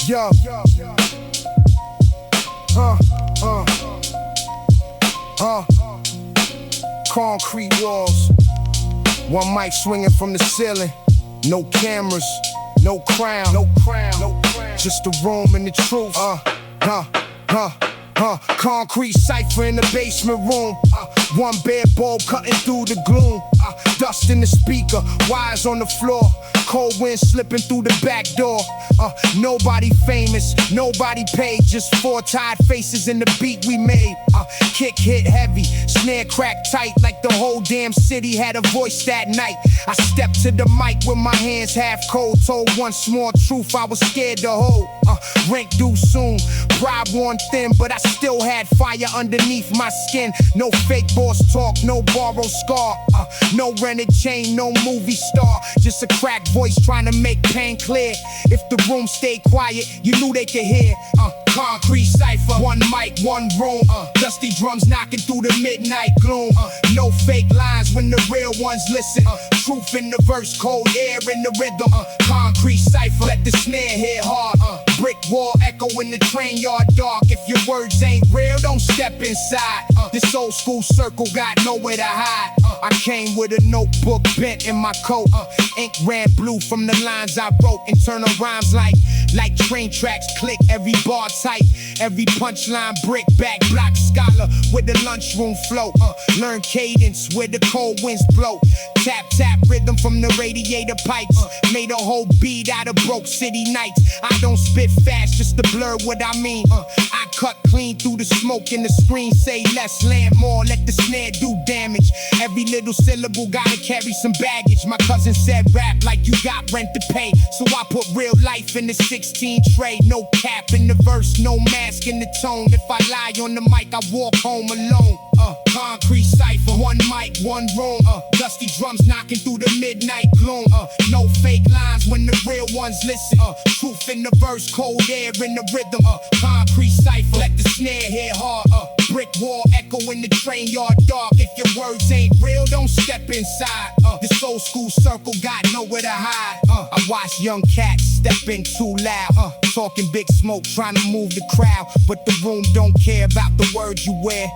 Yo. Concrete walls. One mic swinging from the ceiling. No cameras, no crown, just the room and the truth. Concrete cipher in the basement room. One bed bulb cutting through the gloom. Dust in the speaker, wires on the floor. Cold wind slipping through the back door. Nobody famous, nobody paid. Just four tired faces in the beat we made. Kick hit heavy, snare cracked tight, like the whole damn city had a voice that night. I stepped to the mic with my hands half cold. Told one small truth I was scared to hold. Rent due soon, pride worn thin, but I still had fire underneath my skin. No fake boss talk, no borrowed scar. No rented chain, no movie star. Just a cracked voice trying to make pain clear. If the room stayed quiet, you knew they could hear. Concrete cipher, one mic, one room. Dusty drums knocking through the midnight gloom. No fake lines when the real ones listen. Truth in the verse, cold air in the rhythm. Concrete cipher, let the snare hit hard. Brick wall echo in the train yard dark. If your words ain't real, don't step inside. This old school circle got nowhere to hide. I came with a notebook bent in my coat. Ink ran blue from the lines I wrote. Internal rhymes like train tracks click. Every bar tight, every punchline brick back. Block scholar with the lunchroom flow. Learn cadence where the cold winds blow. Tap tap rhythm from the radiator pipes. Made a whole beat out of broke city nights. I don't spit fast just to blur what I mean. I cut clean through the smoke and the screen. Say less, land more, let the snare do damage. Every little syllable gotta carry some baggage. My cousin said rap like you got rent to pay. So I put real life in the 16 tray. No cap in the verse, no mask in the tone. If I lie on the mic, I walk home alone. Concrete cipher, one mic, one room. Dusty drums knocking through the midnight gloom. No fake lines when the real ones listen. Truth in the verse, cold air in the rhythm. Concrete cipher, let the snare hit hard. Brick wall echo in the train yard dark. If your words ain't real, don't step inside. This old school circle got nowhere to hide. I watch young cats stepping too loud. Talking big smoke, trying to move the crowd. But the room don't care about the words you wear.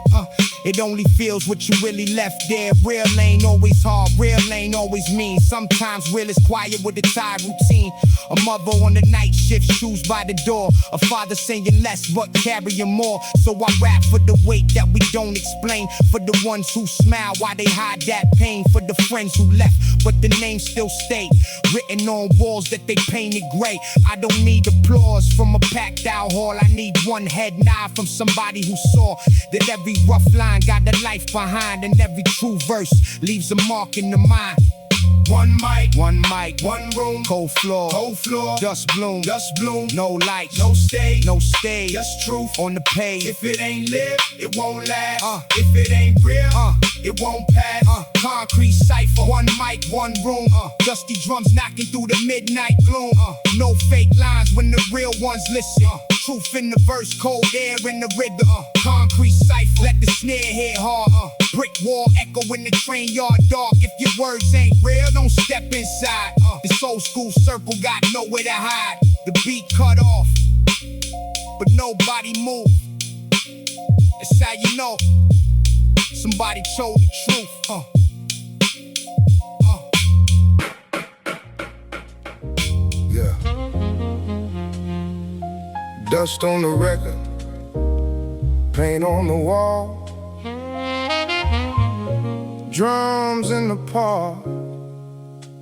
It only feels what you really left there. Real ain't always hard, real ain't always mean. Sometimes real is quiet with a tired routine. A mother on the night shift, shoes by the door. A father saying less but carrying more. So I rap for the weight that we don't explain. For the ones who smile while they hide that pain. For the friends who left but the name still stayed. Written on walls that they painted gray. I don't need applause from a packed out hall. I need one head nod from somebody who saw that every rough line got a life behind. And every true verse leaves a mark in the mind. One mic, one room, cold floor, dust bloom, no light, no stage, just truth on the page. If it ain't lit, it won't last. If it ain't real, it won't pass. Concrete cipher, one mic, one room. Dusty drums knocking through the midnight gloom. No fake lines when the real ones listen. Truth in the verse, cold air in the rhythm. Concrete cipher, let the snare hit hard. Brick wall echo in the train yard dark. If your words ain't real, don't step inside. This old school circle got nowhere to hide. The beat cut off, but nobody moved. That's how you know somebody told the truth. Yeah. Dust on the record, paint on the wall, drums in the park.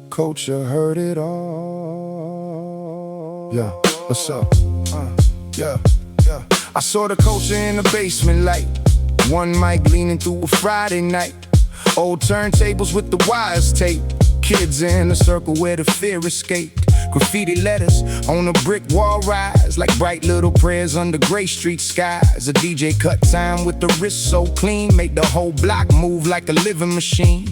Culture heard it all. Yeah, what's up? Yeah. I saw the culture in the basement light. One mic leaning through a Friday night. Old turntables with the wires taped. Kids in a circle where the fear escaped. Graffiti letters on a brick wall rise like bright little prayers under gray street skies. A DJ cut time with the wrist so clean, make the whole block move like a living machine.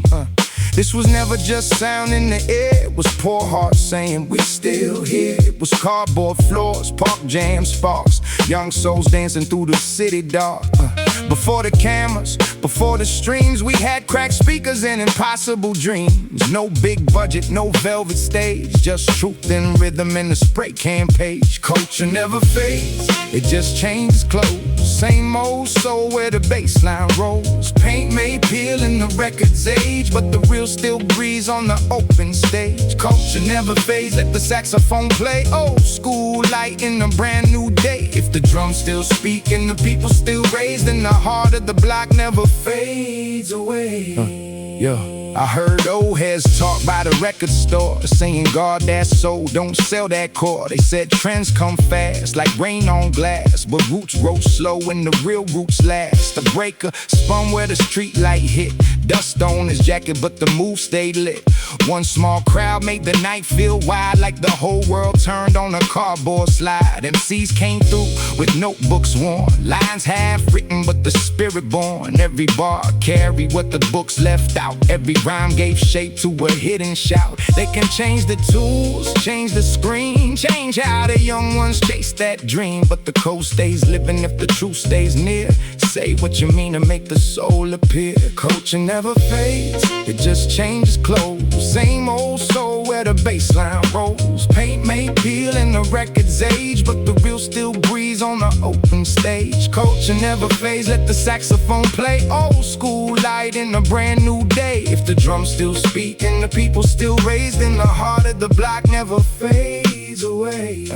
This was never just sound in the air, it was poor hearts saying we still here. It was cardboard floors, park jam sparks, young souls dancing through the city dark. Before the cameras, before the streams, we had cracked speakers and impossible dreams. No big budget, no velvet stage, just truth and rhythm and the spray can page. Culture never fades, it just changes clothes. Same old soul where the bass line rolls. Paint may peel and the records age, but the real still breathes on the open stage. Culture never fades, let the saxophone play. Old school light in a brand new day. If the drums still speak and the people still raise, then the heart of the block never fades away. I heard old heads talk by the record store, saying guard that soul, don't sell that core. They said trends come fast like rain on glass, but roots grow slow and the real roots last. The breaker spun where the street light hit, dust on his jacket but the move stayed lit. One small crowd made the night feel wide, like the whole world turned on a cardboard slide. MCs came through with notebooks worn, lines half written but the spirit born. Every bar carried what the books left out, every rhyme gave shape to a hidden shout. They can change the tools, change the screen, change how the young ones chase that dream, but the code stays living if the truth stays near. Say what you mean to make the soul appear. Culture never fades, it just changes clothes. Same old soul where the bass line rolls. Paint may peel and the records age, but the real still breathes on the open stage. Culture never fades, let the saxophone play. Old school light in a brand new day. If the drums still speak and the people still raise, then the heart of the block never fades away.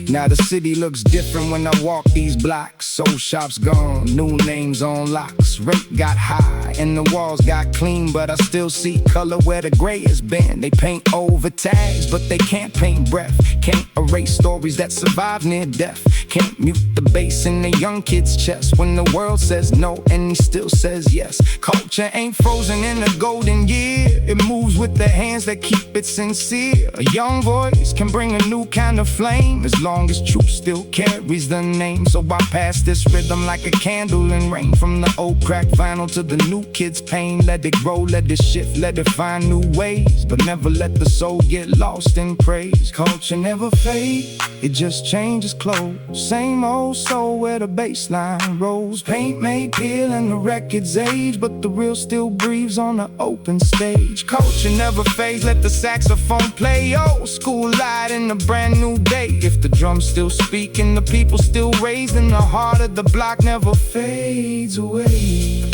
Now the city looks different when I walk these blocks. Soul shops gone, new names on locks. Rate got high and the walls got clean, but I still see color where the gray has been. They paint over tags, but they can't paint breath. Can't erase stories that survive near death. Can't mute the bass in the young kid's chest when the world says no and he still says yes. Culture ain't frozen in a golden year, it moves with the hands that keep it sincere. A young voice can bring a new kind of flame, as long as truth still carries the name. So I pass this rhythm like a candle in rain, from the old cracked vinyl to the new kid's pain. Let it grow, let it shift, let it find new ways, but never let the soul get lost in praise. Culture never fades, it just changes clothes. Same old soul where the bass line rolls. Paint may peel and the records age, but the real still breathes on the open stage. Culture never fades, let the saxophone play. Old school light in a brand new day. If the drums still speak and the people still raise, then the heart of the block never fades away.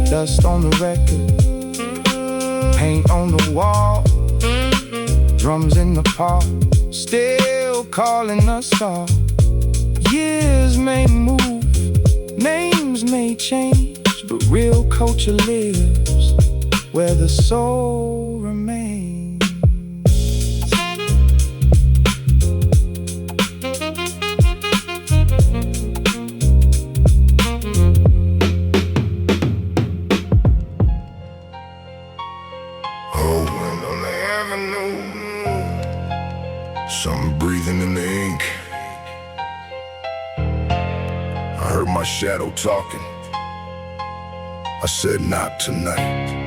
Dust on the record, paint on the wall, drums in the park, still calling us all. Years may move, names may change, but real culture lives where the soul remains. Oh, and on the avenue, something breathing in the ink. I heard my shadow talking. I said, not tonight.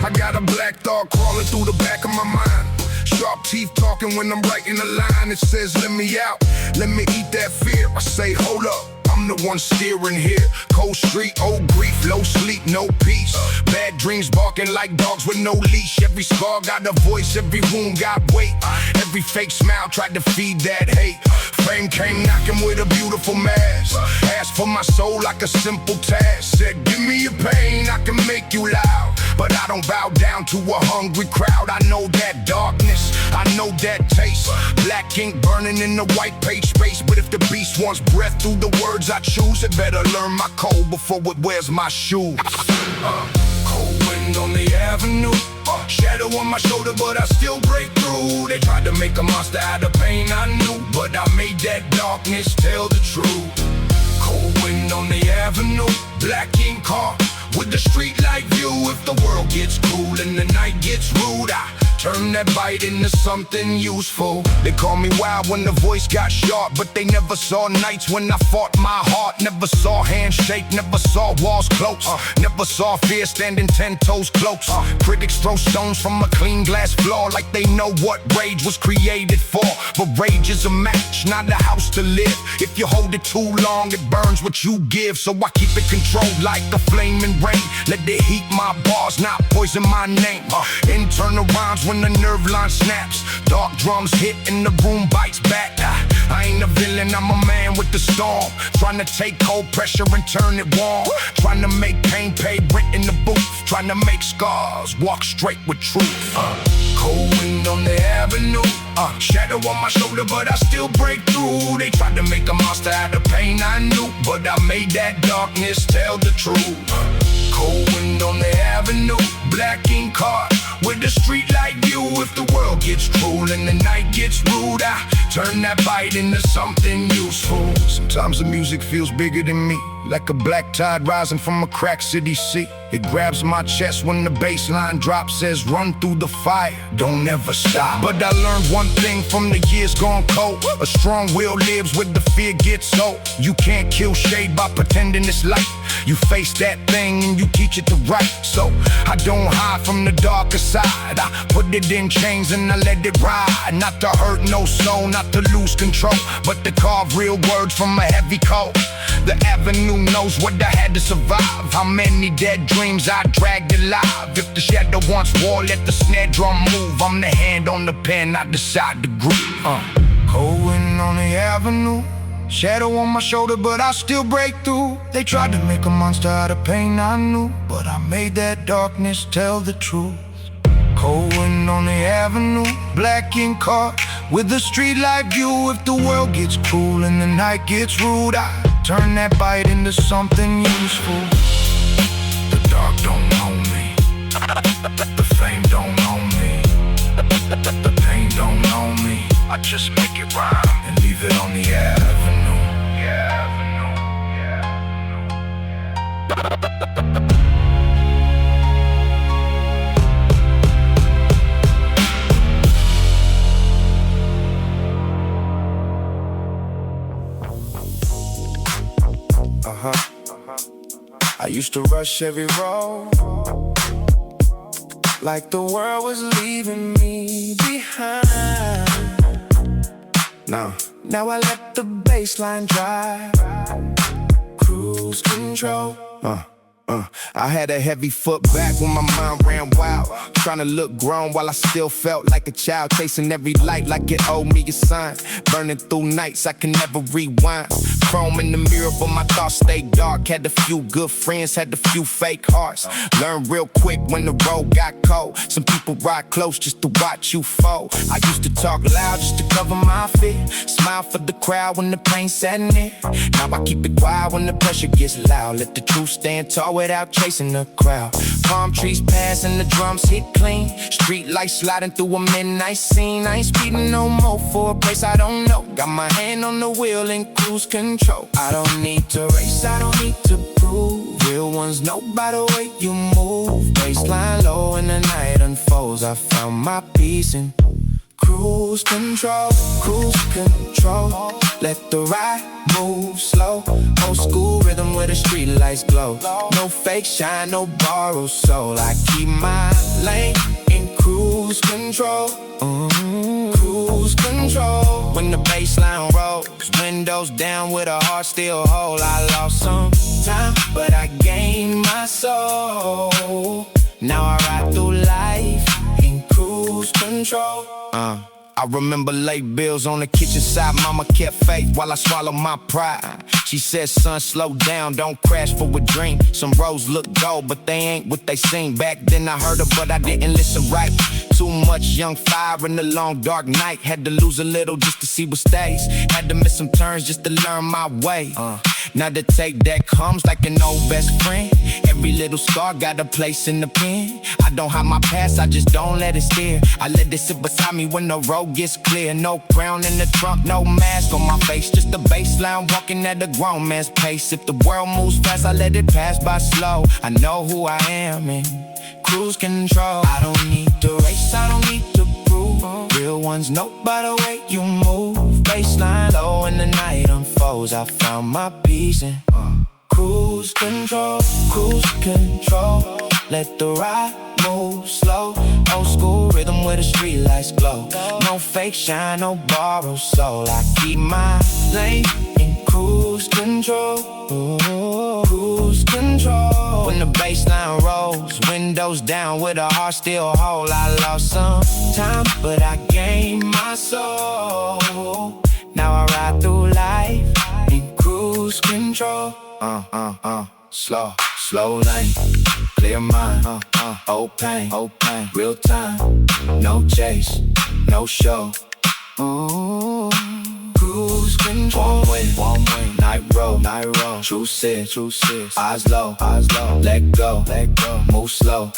I got a black thought crawling through the back of my mind. Sharp teeth talking when I'm writing a line. It says, let me out, let me eat that fear. I say, hold up, I'm the one steering here. Cold street, old grief, low sleep, no peace. Bad dreams barking like dogs with no leash. Every scar got a voice, every wound got weight. Every fake smile tried to feed that hate. Fame came knocking with a beautiful mask. Asked for my soul like a simple task. Said, give me your pain, I can make you loud. But I don't bow down to a hungry crowd. I know that darkness, I know that taste. Black ink burning in the white page space. But if the beast wants breath through the words I choose, it better learn my code before it wears my shoes. Cold wind on the avenue, shadow on my shoulder, but I still break through. They tried to make a monster out of pain, I knew, but I made that darkness tell the truth. Cold wind on the avenue, black ink car with the street light view. If the world gets cool and the night gets rude, I turn that bite into something useful. They call me wild when the voice got sharp, but they never saw nights when I fought my heart. Never saw hands shake, never saw walls close. Never saw fear standing 10 toes close. Critics throw stones from a clean glass floor like they know what rage was created for. But rage is a match, not a house to live. If you hold it too long, it burns what you give. So I keep it controlled like a flaming rain. Let it heat my bars, not poison my name. Internal rhymes when the nerve line snaps. Dark drums hit and the room bites back. I ain't a villain, I'm a man with the storm. Trying to take cold pressure and turn it warm. Trying to make pain pay rent in the booth. Trying to make scars walk straight with truth. Cold wind on the avenue. Shadow on my shoulder, but I still break through. They tried to make a monster out of pain, I knew, but I made that darkness tell the truth. Cold wind on the avenue, black ink card with the street light view. If the world gets cruel and the night gets rude, I turn that bite into something useful. Sometimes the music feels bigger than me, like a black tide rising from a cracked city sea. It grabs my chest when the bass line drops, says run through the fire, don't ever stop. But I learned one thing from the years gone cold: a strong will lives where the fear gets old. You can't kill shade by pretending it's light. You face that thing and you teach it to write. So I don't hide from the darker side. I put it in chains and I let it ride. Not to hurt no soul, not to lose control, but to carve real words from a heavy coat. The avenue knows what I had to survive. How many dead dreams I dragged alive. If the shadow wants war, let the snare drum move. I'm the hand on the pen, I decide to groove. Cold wind on the avenue, shadow on my shoulder, but I still break through. They tried to make a monster out of pain, I knew, but I made that darkness tell the truth. Cold wind on the avenue, black ink card with a street light view. If the world gets cruel and the night gets rude, I turn that bite into something useful. The dark don't know me, the fame don't know me, the pain don't know me. I just make it rhyme and leave it on the avenue. I used to rush every road like the world was leaving me behind. Now I let the bassline drive, cruise control. I had a heavy foot back when my mind ran wild, trying to look grown while I still felt like a child, chasing every light like it owed me a sign. Burning through nights I can never rewind. Chrome in the mirror but my thoughts stayed dark. Had a few good friends, had a few fake hearts. Learned real quick when the road got cold. Some people ride close just to watch you fall. I used to talk loud just to cover my fear, smile for the crowd when the pain sat near. Now I keep it quiet when the pressure gets loud. Let the truth stand tall without chasing the crowd. Palm trees pass and the drums hit clean. Street lights sliding through a midnight scene. I ain't speeding no more for a place I don't know. Got my hand on the wheel and cruise control. I don't need to race, I don't need to prove. Real ones know by the way you move. Baseline low and the night unfolds. I found my peace in cruise control. Cruise control. Let the ride move slow. Old school rhythm where the street lights glow. No fake shine, no borrowed soul. I keep my lane in cruise control. Cruise control. When the bassline rolls, windows down with a heart still whole. I lost some time, but I gained my soul. Now I ride through life in cruise control. I remember late bills on the kitchen side. Mama kept faith while I swallowed my pride. She said, son, slow down, don't crash for a dream. Some roads look gold, but they ain't what they seem. Back then I heard her, but I didn't listen right. Too much young fire in the long dark night. Had to lose a little just to see what stays. Had to miss some turns just to learn my way. Now the take that comes like an old best friend. Every little scar got a place in the pen. I don't hide my past, I just don't let it steer. I let it sit beside me when the road gets clear. No crown in the trunk, no mask on my face. Just a baseline walking at a grown man's pace. If the world moves fast, I let it pass by slow. I know who I am in cruise control. I don't need to race, I don't need to things know by the way you move. Baseline low and the night unfolds. I found my peace in cruise control, cruise control. Let the ride move slow. Old school rhythm where the street lights glow. No fake shine, no borrowed soul. I keep my lane in cruise control. Cruise control. When the bassline rolls, windows down with a heart still whole. I lost some time, but I gained my soul. Now I ride through life in cruise control. Slow lane, clear mind, old pain, real time, no chase, no show. Cruise control, one way, night road, true sis, eyes low, let go, move slow.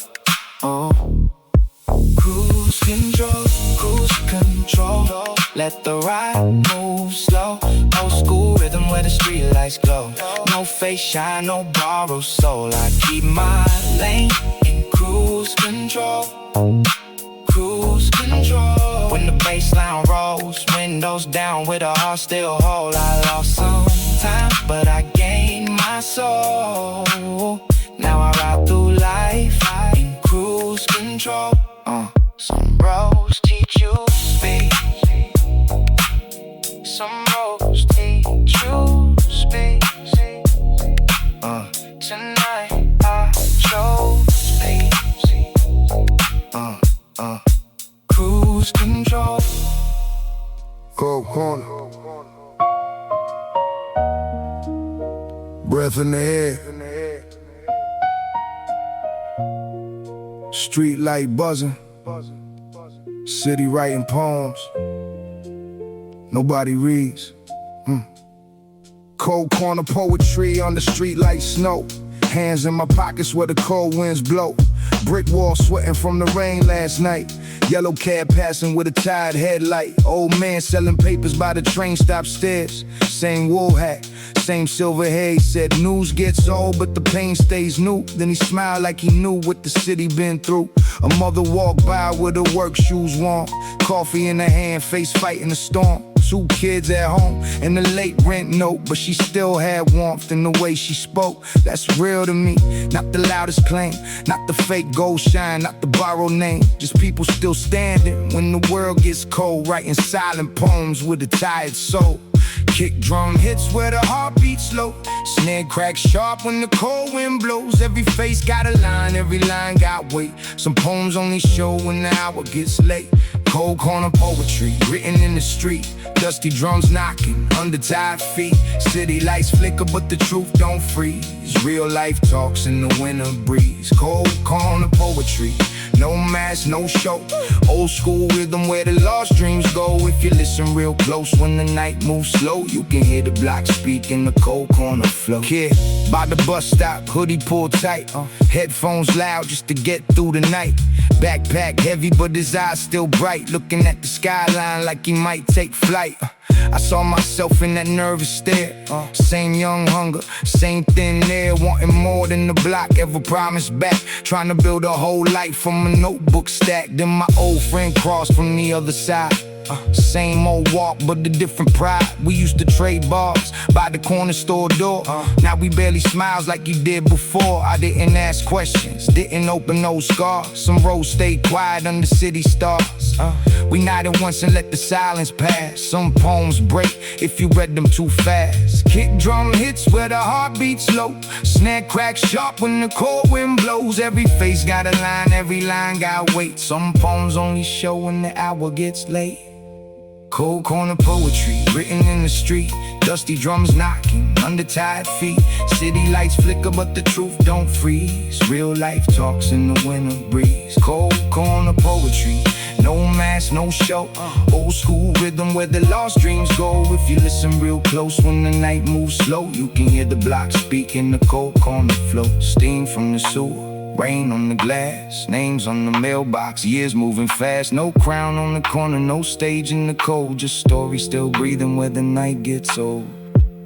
Cruise control, let the ride move slow. Old school rhythm where the street lights glow. No face shine, no borrowed soul. I keep my lane in cruise control. Cruise control. When the bassline rolls, windows down with a heart still whole. I lost some time, but I gained my soul. Now I ride through life in cruise control. Some roads teach you speed. Some roads teach you speed. Tonight I chose speed. Cruise control. Cold corner. Breath in the air. Street light buzzing. City writing poems. Nobody reads. Cold corner poetry on the street like snow. Hands in my pockets where the cold winds blow. Brick wall sweating from the rain last night. Yellow cab passing with a tired headlight. Old man selling papers by the train stop stairs. Same wool hat, same silver hair. He said news gets old but the pain stays new. Then he smiled like he knew what the city been through. A mother walked by with her work shoes warm. Coffee in her hand, face fighting the storm. 2 kids at home and the late rent note, but she still had warmth in the way she spoke. That's real to me, not the loudest claim, not the fake gold shine, not the borrowed name. Just people still standing when the world gets cold, writing silent poems with a tired soul. Kick drum hits where the heart beats low. Snare cracks sharp when the cold wind blows. Every face got a line, every line got weight. Some poems only show when the hour gets late. Cold corner poetry, written in the street. Dusty drums knocking, under tired feet. City lights flicker but the truth don't freeze. Real life talks in the winter breeze. Cold corner poetry, no mask, no show. Old school rhythm where the lost dreams go. If you listen real close when the night moves slow, you can hear the block speak in the cold corner flow. Kid by the bus stop, hoodie pulled tight, headphones loud just to get through the night. Backpack heavy but his eyes still bright, looking at the skyline like he might take flight. I saw myself in that nervous stare. Same young hunger, same thin air, wanting more than the block ever promised back. Trying to build a whole life from a notebook stack. Then my old friend crossed from the other side. Same old walk, but a different pride. We used to trade bars by the corner store door. Now we barely smiles like you did before. I didn't ask questions, didn't open no scars. Some roads stayed quiet under city stars. We nodded once and let the silence pass. Some poems break if you read them too fast. Kick drum hits where the heart beats low. Snare cracks sharp when the cold wind blows. Every face got a line, every line got weight. Some poems only show when the hour gets late. Cold corner poetry, written in the street. Dusty drums knocking, under tired feet. City lights flicker but the truth don't freeze. Real life talks in the winter breeze. Cold corner poetry, no mask, no show. Old school rhythm where the lost dreams go. If you listen real close when the night moves slow, you can hear the block speak in the cold corner flow. Steam from the sewer, rain on the glass, names on the mailbox, years moving fast. No crown on the corner, no stage in the cold. Just story still breathing where the night gets old.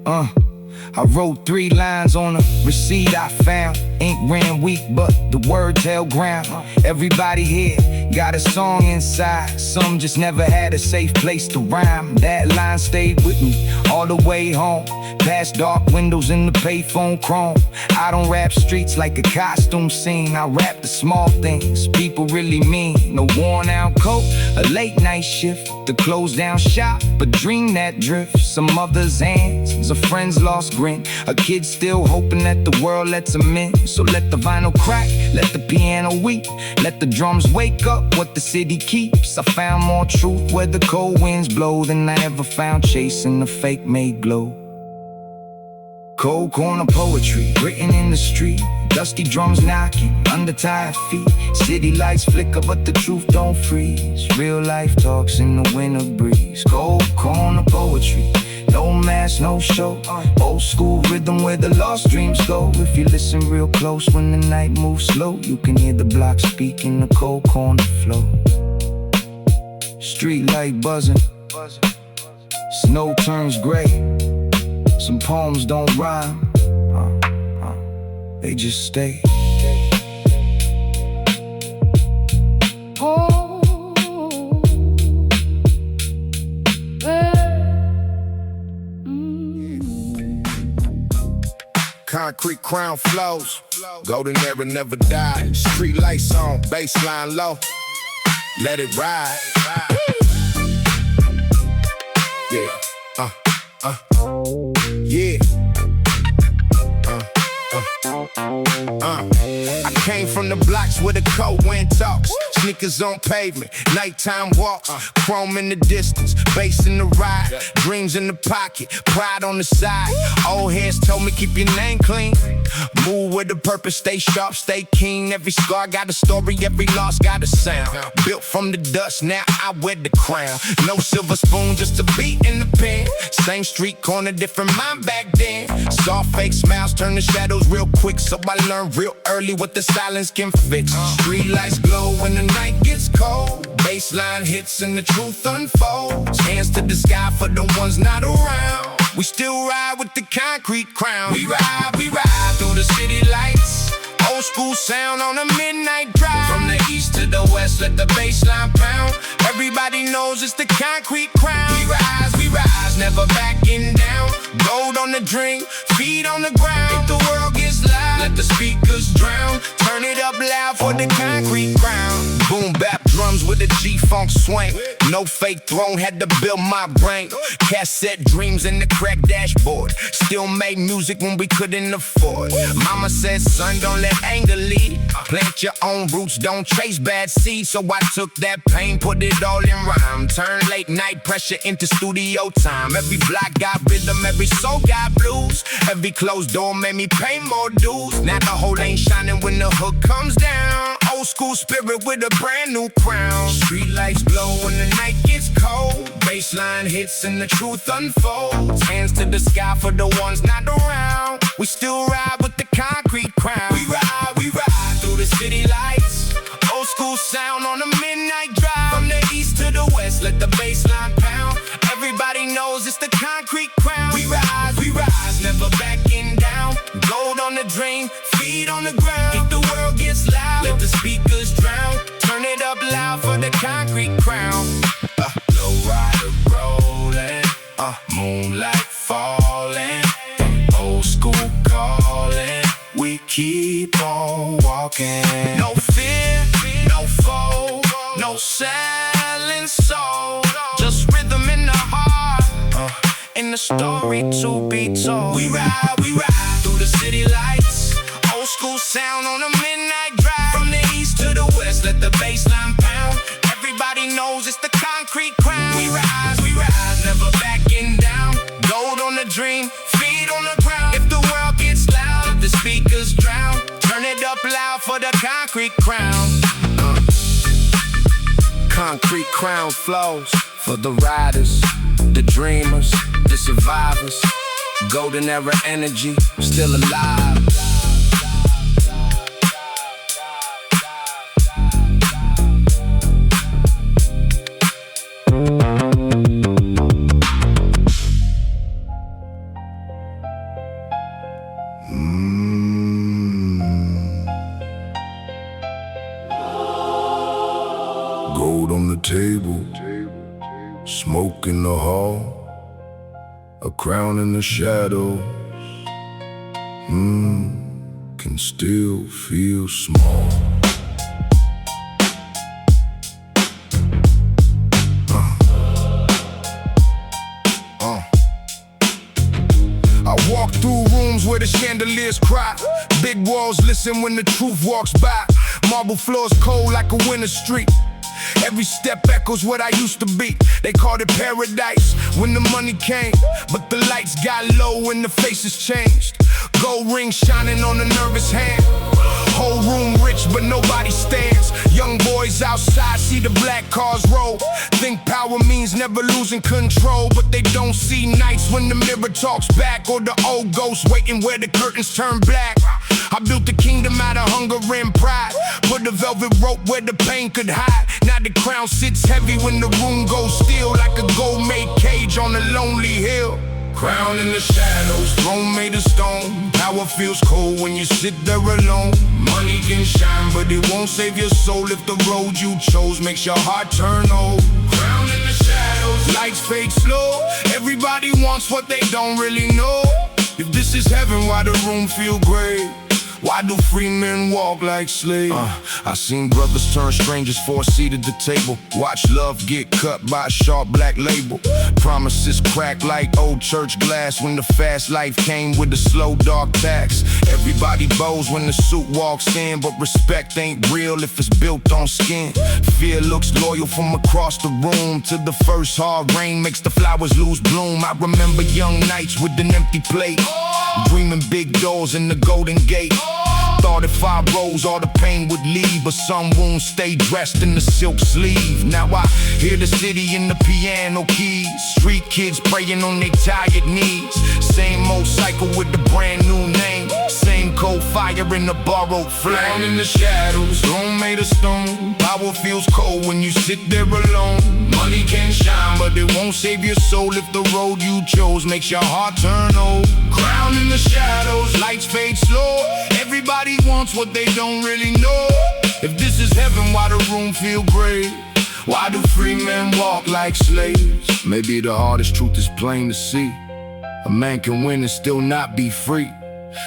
I wrote 3 lines on a receipt I found Ink ran weak, but the words held ground. Everybody here got a song inside. Some just never had a safe place to rhyme. That line stayed with me all the way home. Past dark windows in the payphone chrome. I don't rap streets like a costume scene. I rap the small things people really mean. No worn out coat, a late night shift, the closed down shop, a dream that drifts. Some mother's hands, a friend's lost grin, a kid still hoping that the world lets him in. So let the vinyl crack, let the piano weep, let the drums wake up what the city keeps. I found more truth where the cold winds blow than I ever found chasing the fake made glow. Cold corner poetry, written in the street. Dusty drums knocking under tired feet. City lights flicker but the truth don't freeze. Real life talks in the winter breeze. Cold corner poetry, no mask, no show. Old school rhythm where the lost dreams go. If you listen real close when the night moves slow, you can hear the block speak in the cold corner flow. Street light buzzing, snow turns gray. Some poems don't rhyme, they just stay. Concrete crown flows, golden era never died. Street lights on, bassline low, let it ride. Yeah, yeah. I came from the blocks where the cold wind talks. Sneakers on pavement, nighttime walks. Chrome in the distance, bass in the ride. Dreams in the pocket, pride on the side. Old heads told me keep your name clean. Move with a purpose, stay sharp, stay keen. Every scar got a story, every loss got a sound. Built from the dust, now I wear the crown. No silver spoon, just a beat in the pen. Same street corner, different mind back then. Saw fake smiles turn to shadows real quick, so I learned real early what the silence can fix. Street lights glow when the night gets cold. Baseline hits and the truth unfolds. Hands to the sky for the ones not around. We still ride with the concrete crown. We ride through the city lights. Old school sound on a midnight drive. From the east to the west, let the bassline pound. Everybody knows it's the concrete crown. We rise, never backing down. Gold on the drink, feet on the ground. If the world gets loud, let the speakers drown. Turn it up loud for the concrete crown. Boom bap drums with a G-funk swing. No fake throne, had to build my brain. Cassette dreams in the crack dashboard. Still made music when we couldn't afford. Mama said, son, don't let anger lead. Plant your own roots, don't chase bad seeds. So I took that pain, put it all in rhyme. Turn late night pressure into studio time. Every block got rhythm, every soul got blues. Every closed door made me pay more dues. Now the whole ain't shining when the hook comes down. Old school spirit with a brand new crown. Street lights glow when the night gets cold. Baseline hits and the truth unfolds. Hands to the sky for the ones not around. We still ride with the concrete crown. We ride through the city lights. Old school sound on a midnight drive. From the east to the west, let the bassline pound. Everybody knows it's the concrete crown. We rise, never backing down. Gold on the dream, feet on the ground. If the world gets loud, let the speakers drown. Turn it up loud for the concrete crown. Lowrider rolling, moonlight falling. Old school calling, we keep on walking. No fear, no foe, no selling soul. Just rhythm in the heart, and the story to be told. We ride through the city lights. Old school sound on a midnight drive. From the east to the west, let the bassline pound. Everybody knows it's the concrete crown. We rise, never backing down. Gold on the dream, feet on the ground. If the world gets loud, let the speakers drown. Turn it up loud for the concrete crown. Concrete crown flows for the riders, the dreamers, the survivors. Golden era energy, still alive. Gold on the table, smoke in the hall, a crown in the shadows. Can still feel small. I walk through rooms where the chandeliers cry. Big walls listen when the truth walks by. Marble floors cold like a winter street. Every step echoes what I used to be. They called it paradise when the money came, but the lights got low when the faces changed. Gold ring shining on a nervous hand. Whole room rich, but nobody stands. Young boys outside see the black cars roll. Think power means never losing control, but they don't see nights when the mirror talks back, or the old ghost waiting where the curtains turn black. I built the kingdom out of hunger and pride. Put a velvet rope where the pain could hide. Now the crown sits heavy when the room goes still, like a gold-made cage on a lonely hill. Crown in the shadows, throne made of stone. Power feels cold when you sit there alone. Money can shine, but it won't save your soul if the road you chose makes your heart turn old. Crown in the shadows, lights fade slow. Everybody wants what they don't really know. If this is heaven, why the room feel gray? Why do free men walk like slaves? I seen brothers turn strangers for a seat at the table. Watch love get cut by a sharp black label. Promises crack like old church glass when the fast life came with a slow dark tax. Everybody bows when the suit walks in, but respect ain't real if it's built on skin. Fear looks loyal from across the room till the first hard rain makes the flowers lose bloom. I remember young nights with an empty plate, dreaming big doors in the Golden Gate. Thought if I rose all the pain would leave, but some wounds stay dressed in the silk sleeve. Now I hear the city in the piano keys. Street kids praying on their tired knees. Same old cycle with the brand new name. Same cold fire in the borrowed flame. Down in the shadows, throne made of stone. Power feels cold when you sit there alone. Money can shine, but it won't save your soul if the road you chose makes your heart turn old. Crown in the shadows, lights fade slow. Everybody wants what they don't really know. If this is heaven, why the room feel gray? Why do free men walk like slaves? Maybe the hardest truth is plain to see. A man can win and still not be free.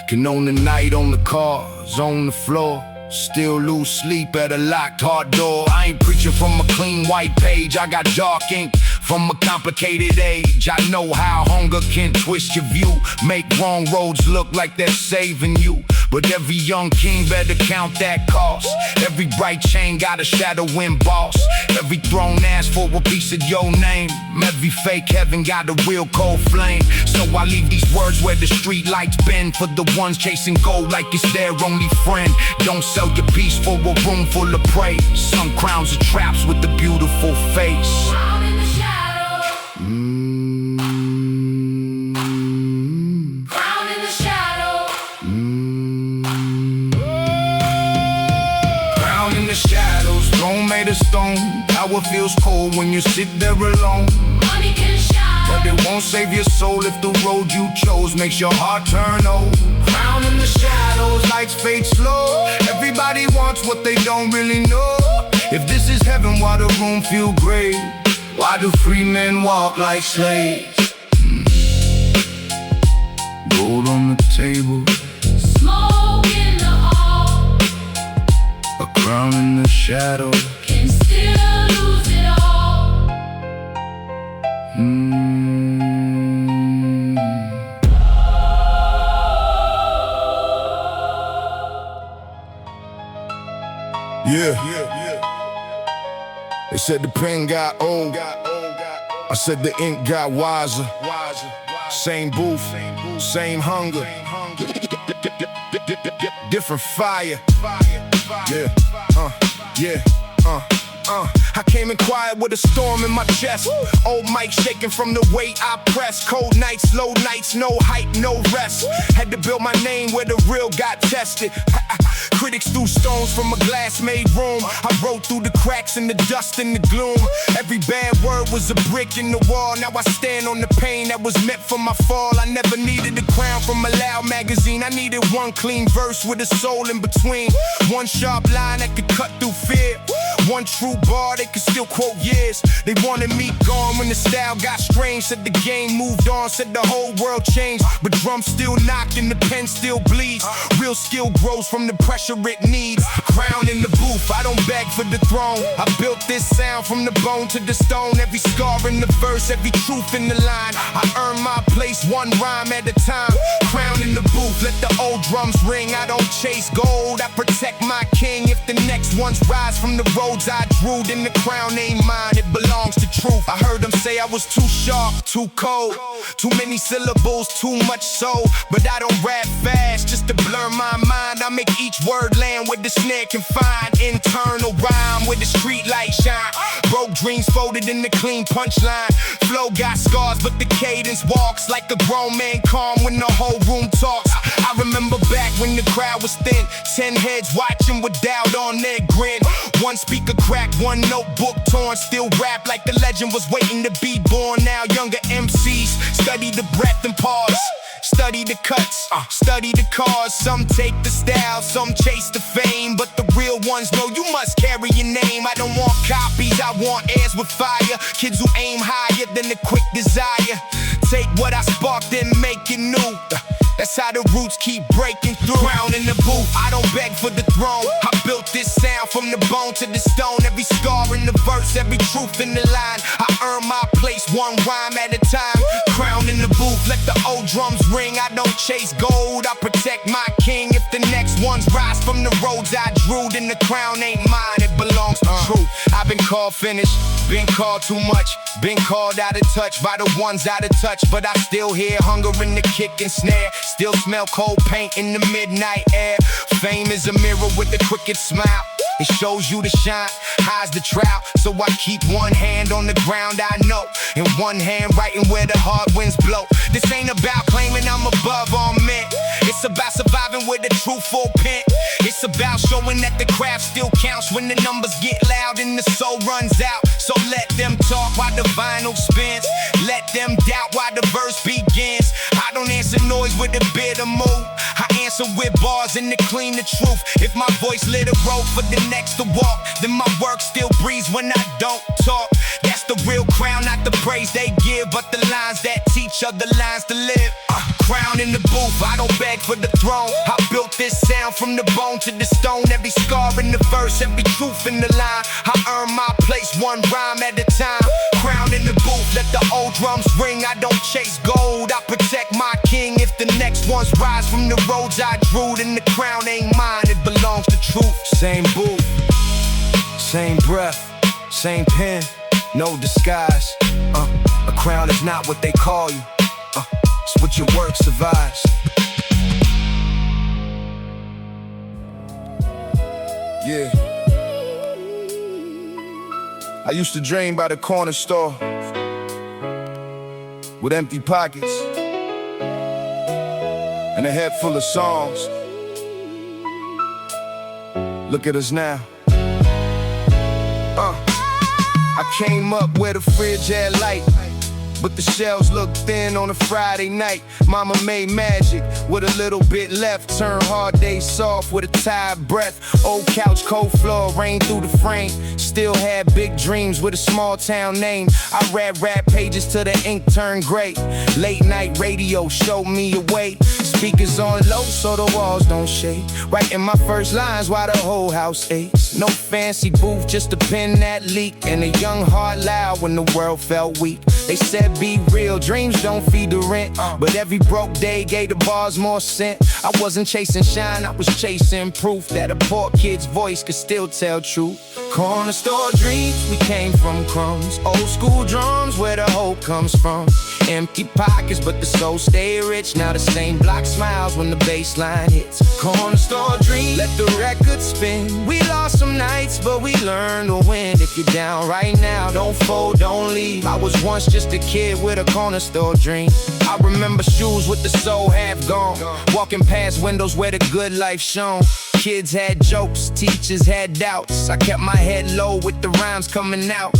Can own the night on the cars, on the floor, still lose sleep at a locked hard door. I ain't preaching from a clean white page. I got dark ink from a complicated age. I know how hunger can twist your view, make wrong roads look like they're saving you. But every young king better count that cost. Every bright chain got a shadow emboss. Every throne asks for a piece of your name. Every fake heaven got a real cold flame. So I leave these words where the street lights bend, for the ones chasing gold like it's their only friend. Don't sell your peace for a room full of praise. Some crowns are traps with a beautiful face. Crown in the shadow. Crown in the shadow. Crown in the shadows, throne made of stone. Power feels cold when you sit there alone. Money can shine, but it won't save your soul if the road you chose makes your heart turn old. Crown in the shadows, lights fade slow. Everybody wants what they don't really know. If this is heaven, why the room feel gray? Why do free men walk like slaves? Gold on the table, smoke in the hall. a crown in the shadow. Can still lose it all. Yeah. They said the pen got old. I said the ink got wiser. Same booth, same hunger. Different fire. Yeah. I came in quiet with a storm in my chest. Old mic shaking from the weight I press. Cold nights, low nights, no hype, no rest. Had to build my name where the real got tested. Critics threw stones from a glass-made room. I rode through the cracks and the dust and the gloom. Every bad word was a brick in the wall. Now I stand on the pain that was meant for my fall. I never needed a crown from a loud magazine. I needed one clean verse with a soul in between. One sharp line that could cut through fear. One true bar, they could still quote years. They wanted me gone when the style got strange. Said the game moved on, said the whole world changed. But drums still knock and the pen still bleeds. Real skill grows from the pressure it needs. Crown in the booth, I don't beg for the throne. I built this sound from the bone to the stone. Every scar in the verse, every truth in the line. I earn my place one rhyme at a time. Crown in the booth, let the old drums ring. I don't chase gold, I protect my king. If the next ones rise from the roads I drew, then the crown ain't mine, it belongs to truth. I heard them say I was too sharp, too cold, too many syllables, too much soul. But I don't rap fast just to blur my mind. I make each word land where the snare can find. Internal rhyme where the street light shine. Broke dreams folded in the clean punchline. Flow got scars but the cadence walks like a grown man calm when the whole room talks. I remember back when the crowd was thin, 10 heads watching with doubt on their grin. One speaker cracked, one notebook torn. Still rap like the legend was waiting to be born. Now younger MCs study the breath and pause. Study the cuts, study the cars. Some take the style, some chase the fame. But the real ones know you must carry your name. I don't want copies, I want heirs with fire. Kids who aim higher than the quick desire. Take what I sparked and make it new. That's how the roots keep breaking through. Crown in the booth, I don't beg for the throne. I built this sound from the bone to the stone. Every scar in the verse, every truth in the line. I earn my place one rhyme at a time. Crown in the booth, let the old drums ring. I don't chase gold, I protect my king. If the next ones rise from the roads I drew, then the crown ain't mine, it belongs to truth. I've been called finished, been called too much, been called out of touch by the ones out of touch. But I still hear hunger in the kick and snare. Still smell cold paint in the midnight air. Fame is a mirror with a crooked smile. It shows you the shine, hides the trout. So I keep one hand on the ground, I know, and one hand writing where the hard winds blow. This ain't about claiming I'm above all men. It's about surviving with a truthful pen. It's about showing that the craft still counts when the numbers get loud and the soul runs out. So let them talk while the vinyl spins. Let them doubt while the verse begins. I don't answer noise with a bitter mood. I answer with bars and to clean the truth. If my voice lit a road for the next to walk, then my work still breathes when I don't talk. That's the real crown, not the praise they give, but the lines that teach other lines to live. Crown in the booth, I don't beg for the throne. I built this sound from the bone to the stone. Every scar in the verse, every truth in the line. I earn my place one rhyme at a time. Crown in the booth, let the old drums ring. I don't chase gold, I protect my king. If the next ones rise from the roads I drew, then the crown ain't mine, it belongs to truth. Same booth, same breath, same pen, no disguise. A crown is not what they call you, it's what your work survives. Yeah. I used to drain by the corner store with empty pockets and a head full of songs. Look at us now. I came up where the fridge had light, but the shelves looked thin on a Friday night. Mama made magic with a little bit left. Turned hard days soft with a tired breath. Old couch, cold floor, rain through the frame. Still had big dreams with a small town name. I read rap pages till the ink turned gray. Late night radio showed me a way. Speakers on low so the walls don't shake. Writing my first lines while the whole house aches. No fancy booth, just a pen that leaked. And a young heart loud when the world felt weak. They said be real, dreams don't feed the rent. But every broke day gave the bars more scent. I wasn't chasing shine, I was chasing proof that a poor kid's voice could still tell truth. Corner store dreams, we came from crumbs. Old school drums, where the hope comes from. Empty pockets, but the soul stay rich. Now the same block smiles when the bass line hits. Corner store dreams, let the record spin. We lost some nights, but we learned to win. If you're down right now, don't fold, don't leave. I was once just a kid with a corner store dream. I remember shoes with the sole half gone. Walking past windows where the good life shone. Kids had jokes, teachers had doubts. I kept my head low with the rhymes coming out.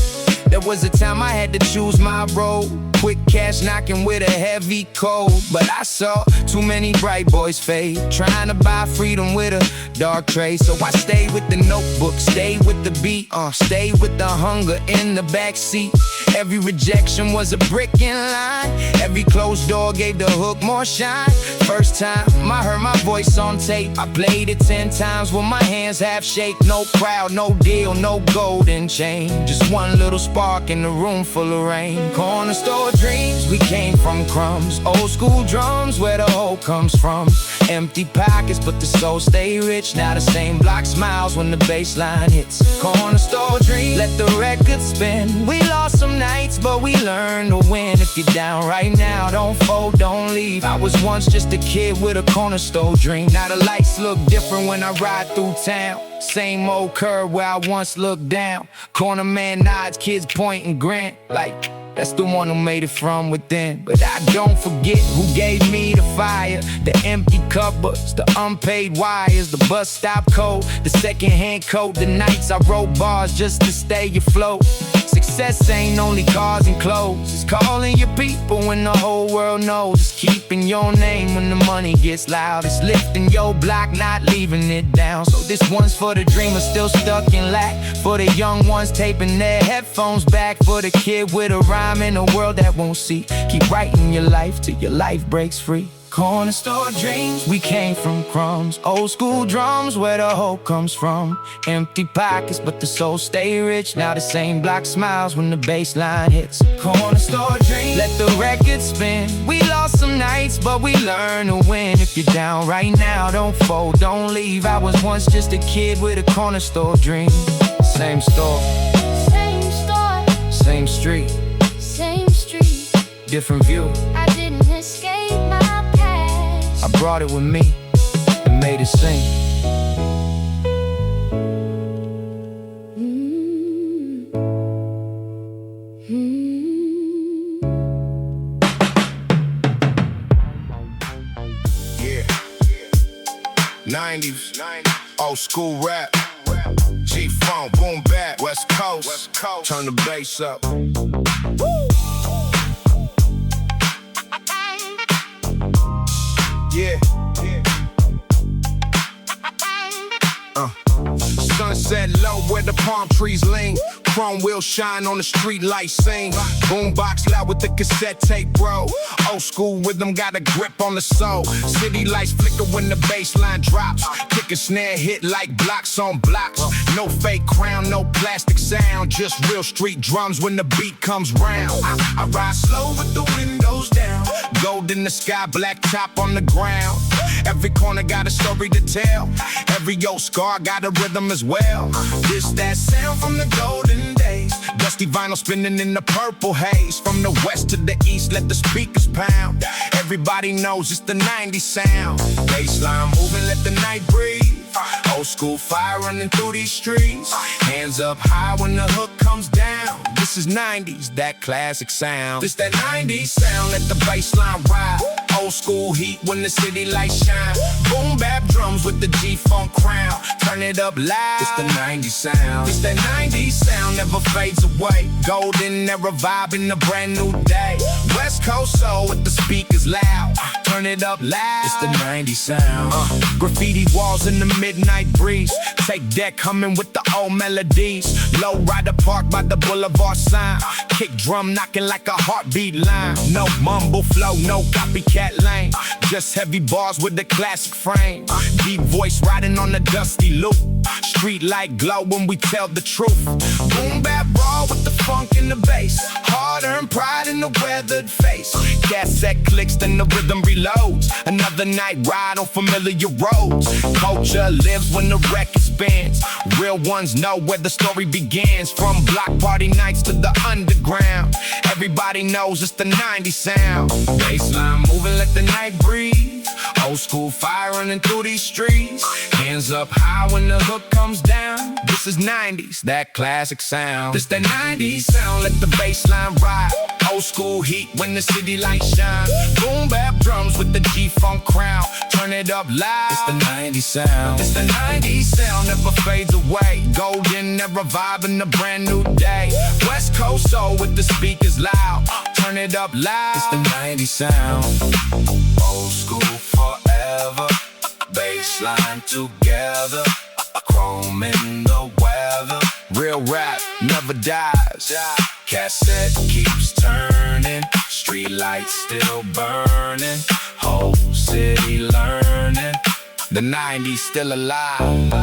There was a time I had to choose my road. quick cash knocking with a heavy cold. But I saw too many bright boys fade, trying to buy freedom with a dark trade. So I stayed with the notebook, stayed with the beat, stayed with the hunger in the backseat. Every rejection was a brick in line, every closed door gave the hook more shine. First time I heard my voice on tape, I played it 10 times with my hands half shake. No crowd, no deal, no golden chain, just one little spark in a room full of rain. Corner store dreams, we came from crumbs. Old school drums, where the hope comes from. Empty pockets, but the soul stay rich. Now the same block smiles when the bass line hits. Corner store dreams, let the record spin. We lost some nights, but we learned to win. If you're down right now, don't fold, don't leave. I was once just a kid with a corner store dream. Now the lights look different when I ride through town. Same old curve where I once looked down. Corner man nods, kids point and grin, like that's the one who made it from within. But I don't forget who gave me the fire, the empty cupboards, the unpaid wires, the bus stop code, the secondhand coat, the nights I wrote bars just to stay afloat. Success ain't only cars and clothes, it's calling your people when the whole world knows. It's keeping your name when the money gets loud. It's lifting your block, not leaving it down. So this one's for the dreamers still stuck in lack, for the young ones taping their headphones back, for the kid with a rhyme in a world that won't see. Keep writing your life till your life breaks free. Corner store dreams, we came from crumbs. Old school drums, where the hope comes from. Empty pockets, but the soul stay rich. Now the same block smiles when the bass line hits. Corner store dreams, let the record spin. We lost some nights, but we learned to win. If you're down right now, don't fold, don't leave. I was once just a kid with a corner store dream. Same store, same street, different view. I didn't escape my past. I brought it with me and made it sing. Yeah. 90s, old school rap. G-Funk, boom bap, West Coast. Turn the bass up. Yeah. Sunset low where the palm trees lean. Chrome wheels shine on the street light scene. Boombox loud with the cassette tape, bro. Old school rhythm got a grip on the soul. City lights flicker when the bass line drops. Kick and snare hit like blocks on blocks. No fake crown, no plastic sound. Just real street drums when the beat comes round. I ride slow with the windows down. Gold in the sky, black top on the ground. Every corner got a story to tell. Every old scar got a rhythm as well. This that sound from the golden days. Dusty vinyl spinning in the purple haze. From the west to the east, let the speakers pound. Everybody knows it's the 90s sound. Bassline moving, let the night breathe. Old school fire running through these streets. Hands up high when the hook comes down. This is 90s, that classic sound. This that 90s sound, let the bassline ride. Old school heat when the city lights shine. Boom bap drums with the G-Funk crown. Turn it up loud. It's the 90s sound. It's that 90s sound, never fades away. Golden era vibe in a brand new day. West Coast soul with the speakers loud. Turn it up loud. It's the 90s sound. Graffiti walls in the midnight breeze. Take deck coming with the old melodies. Lowrider park by the boulevard sign. Kick drum knocking like a heartbeat line. No mumble flow, no copycat lane. Just heavy bars with the classic frame. Deep voice riding on the dusty loop. Street light glow when we tell the truth. Boom bap raw with the funk in the bass. Hard earned pride in the weathered face. Cassette clicks then the rhythm reloads. Another night ride on familiar roads. Culture lives when the record spins. Real ones know where the story begins. From block party nights to the underground. Everybody knows it's the 90s sound. Bassline moving, let the night breathe. Old school fire running through these streets. Hands up high when the hook comes down. This is 90s, that classic sound. This that 90s sound, let the bassline ride. Old school heat when the city lights shine. Boom bap drums with the G-Funk crown. Turn it up loud. It's the 90s sound. It's the 90s sound, never fades away. Golden era vibe in a brand new day. West Coast Coast soul with the speakers loud. Turn it up loud. It's the 90s sound. Old school forever. Bassline together. Chrome in the weather. Real rap never dies. Cassette keeps turning. Street lights still burning. Whole city learning. The 90s still alive.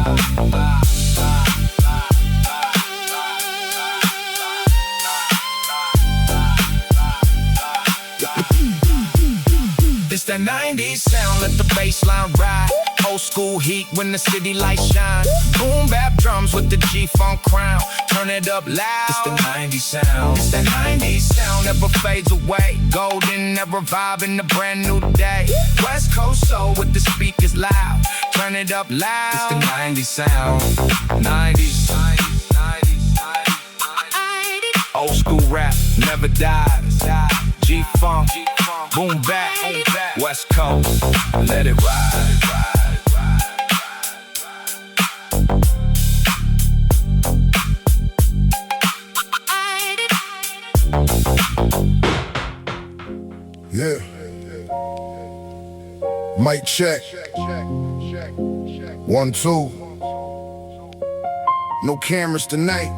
It's that 90s sound, let the bass line ride. Old school heat when the city lights shine. Boom bap drums with the G-funk crown. Turn it up loud. It's the 90s sound. It's that 90s sound, never fades away. Golden, never vibing a brand new day. West Coast soul with the speakers loud. Turn it up loud. It's the 90s sound. 90s. Old school rap never dies. G-funk, boom back, West Coast, let it ride. Yeah. Mic check. 1, 2. No cameras tonight.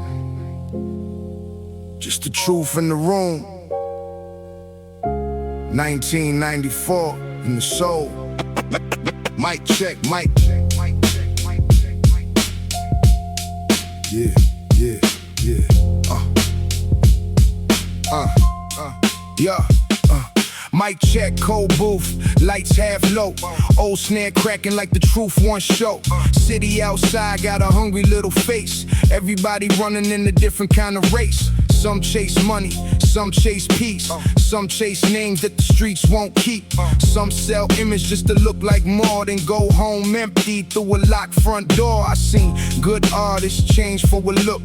Just the truth in the room. 1994 in the soul. Mic check, mic check, mic check, mic check, mic check. Yeah, yeah, yeah. Yeah. Mic check, cold booth, lights half low. Old snare cracking like the truth one show. City outside got a hungry little face. Everybody running in a different kind of race. Some chase money, some chase peace. Some chase names that the streets won't keep. Some sell image just to look like more, then go home empty through a locked front door. I seen good artists change for a look.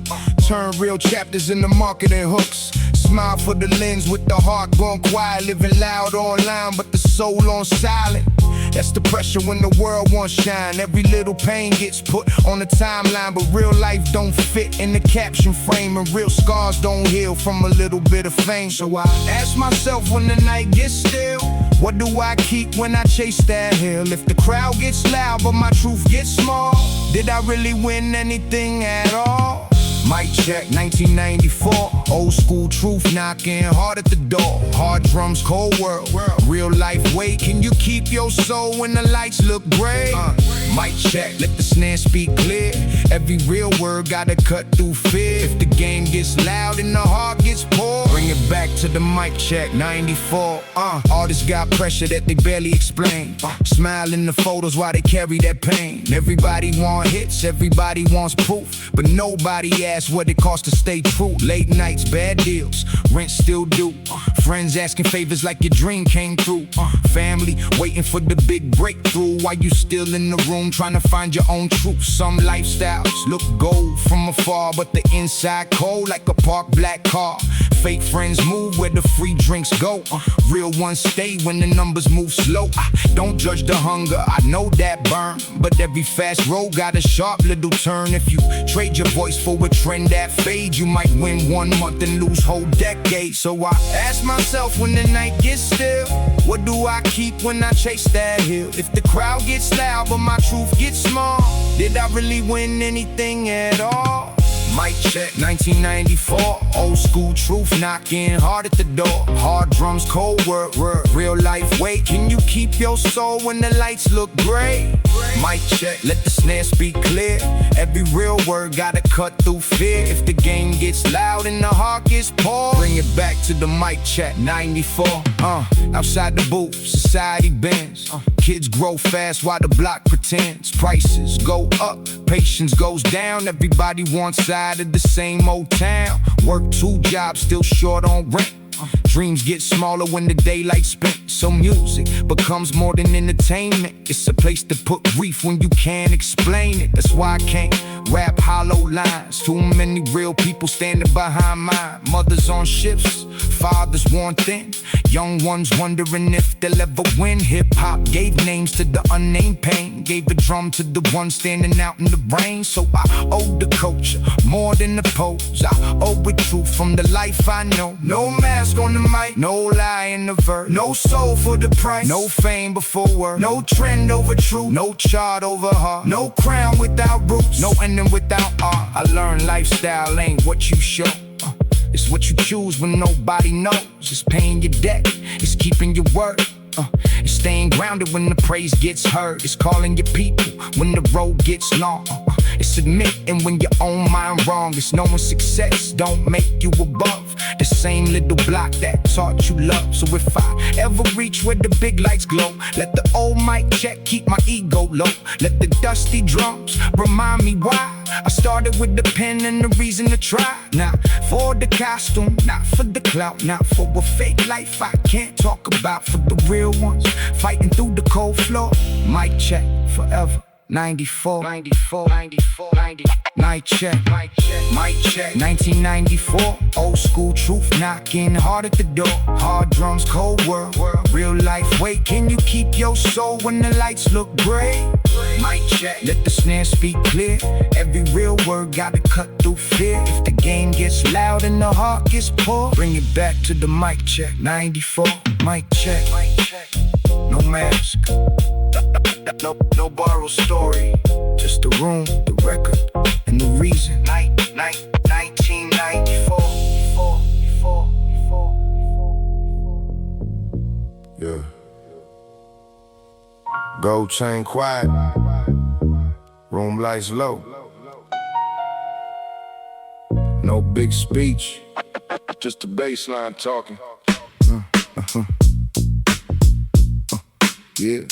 Turn real chapters into marketing hooks. Smile for the lens with the heart gone quiet. Living loud online but the soul on silent. That's the pressure when the world wants shine. Every little pain gets put on the timeline, but real life don't fit in the caption frame, and real scars don't heal from a little bit of fame. So I ask myself when the night gets still, what do I keep when I chase that hill? If the crowd gets loud but my truth gets small, did I really win anything at all? Mic check, 1994. Old school truth knocking hard at the door. Hard drums, cold world. Real life wait. Can you keep your soul when the lights look gray? Mic check, let the snare speak clear. Every real word gotta cut through fear. If the game gets loud and the heart gets poor, bring it back to the mic check, 94. Artists got pressure that they barely explain. Smile in the photos while they carry that pain. Everybody want hits, everybody wants proof, but nobody asks what it costs to stay true. Late nights, bad deals, rent still due. Friends asking favors like your dream came through. Family waiting for the big breakthrough while you still in the room trying to find your own truth. Some lifestyles look gold from afar, but the inside cold like a parked black car. Fake friends move where the free drinks go. Real ones stay when the numbers move slow. Don't judge the hunger, I know that burn, but every fast road got a sharp little turn. If you trade your voice for a trend that fades, you might win 1 month and lose whole decades. So I ask myself when the night gets still, what do I keep when I chase that hill? If the crowd gets loud but my truth gets small, did I really win anything at all? Mic check, 1994. Old school truth knocking hard at the door. Hard drums, cold word, real life wait. Can you keep your soul when the lights look gray? Mic check, let the snare speak clear. Every real word gotta cut through fear. If the game gets loud and the heart gets poor, bring it back to the mic check, 94. Outside the booth, society bends. Kids grow fast while the block pretends. Prices go up, patience goes down. Everybody wants side of the same old town. Work 2 jobs, still short on rent. Dreams get smaller when the daylight spent. So music becomes more than entertainment. It's a place to put grief when you can't explain it. That's why I can't Rap hollow lines, too many real people standing behind mine. Mothers on ships, fathers worn thin, young ones wondering if they'll ever win. Hip-hop gave names to the unnamed pain, gave a drum to the one standing out in the rain. So I owe the culture more than the pose. I owe it truth from the life I know. No mask on the mic, no lie in the verse, no soul for the price, no fame before work, no trend over truth, no chart over heart, no crown without roots, no ending without art. I learned lifestyle ain't what you show, it's what you choose when nobody knows. It's paying your debt, it's keeping your word, it's staying grounded when the praise gets heard. It's calling your people when the road gets long, it's admitting when your own mind wrong. It's knowing success don't make you above the same little block that taught you love. So if I ever reach where the big lights glow, let the old mic check keep my ego low. Let the dusty drums remind me why I started with the pen and the reason to try. Not for the costume, not for the clout, not for a fake life I can't talk about. For the real ones fighting through the cold floor. Mic check forever. 94, 94, 94, 90. Mic check, mic check, mic check. 1994, old school truth knocking hard at the door. Hard drums, cold world, real life. Wait, can you keep your soul when the lights look gray? Mic check, let the snare speak clear. Every real word gotta cut through fear. If the game gets loud and the heart gets poor, bring it back to the mic check. 94, mic check, mic check. No mask, no borrowed story, just the room, the record, and the reason. 1994. Yeah. Gold chain quiet, room lights low. No big speech, just a baseline talking. Yeah.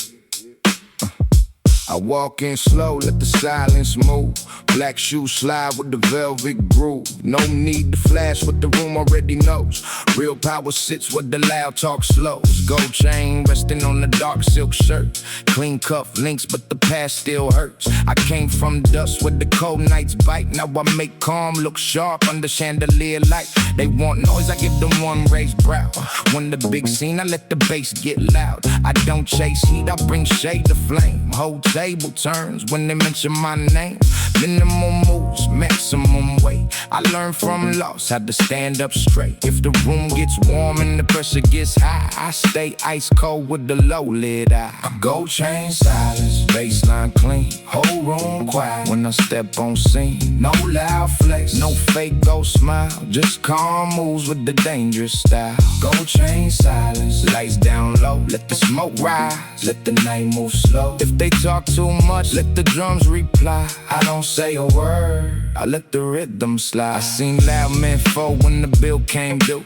I walk in slow, let the silence move. Black shoes slide with the velvet groove. No need to flash what the room already knows. Real power sits where the loud talk slows. Gold chain resting on the dark silk shirt. Clean cuff links, but the past still hurts. I came from dust where the cold nights bite. Now I make calm look sharp under chandelier light. They want noise, I give them one raised brow. When the big scene, I let the bass get loud. I don't chase heat, I bring shade to flame. Whole table turns when they mention my name. Minimum moves, maximum weight. I learned from loss how to stand up straight. If the room gets warm and the pressure gets high, I stay ice cold with the low lid eye. Gold chain silence, baseline clean, whole room quiet when I step on scene. No loud flex, no fake ghost smile, just calm moves with the dangerous style. Gold chain silence, lights down low, let the smoke rise, let the night move slow. If they talk too much, let the drums reply. I don't say a word, I let the rhythm slide. I seen loud men fall when the bill came due.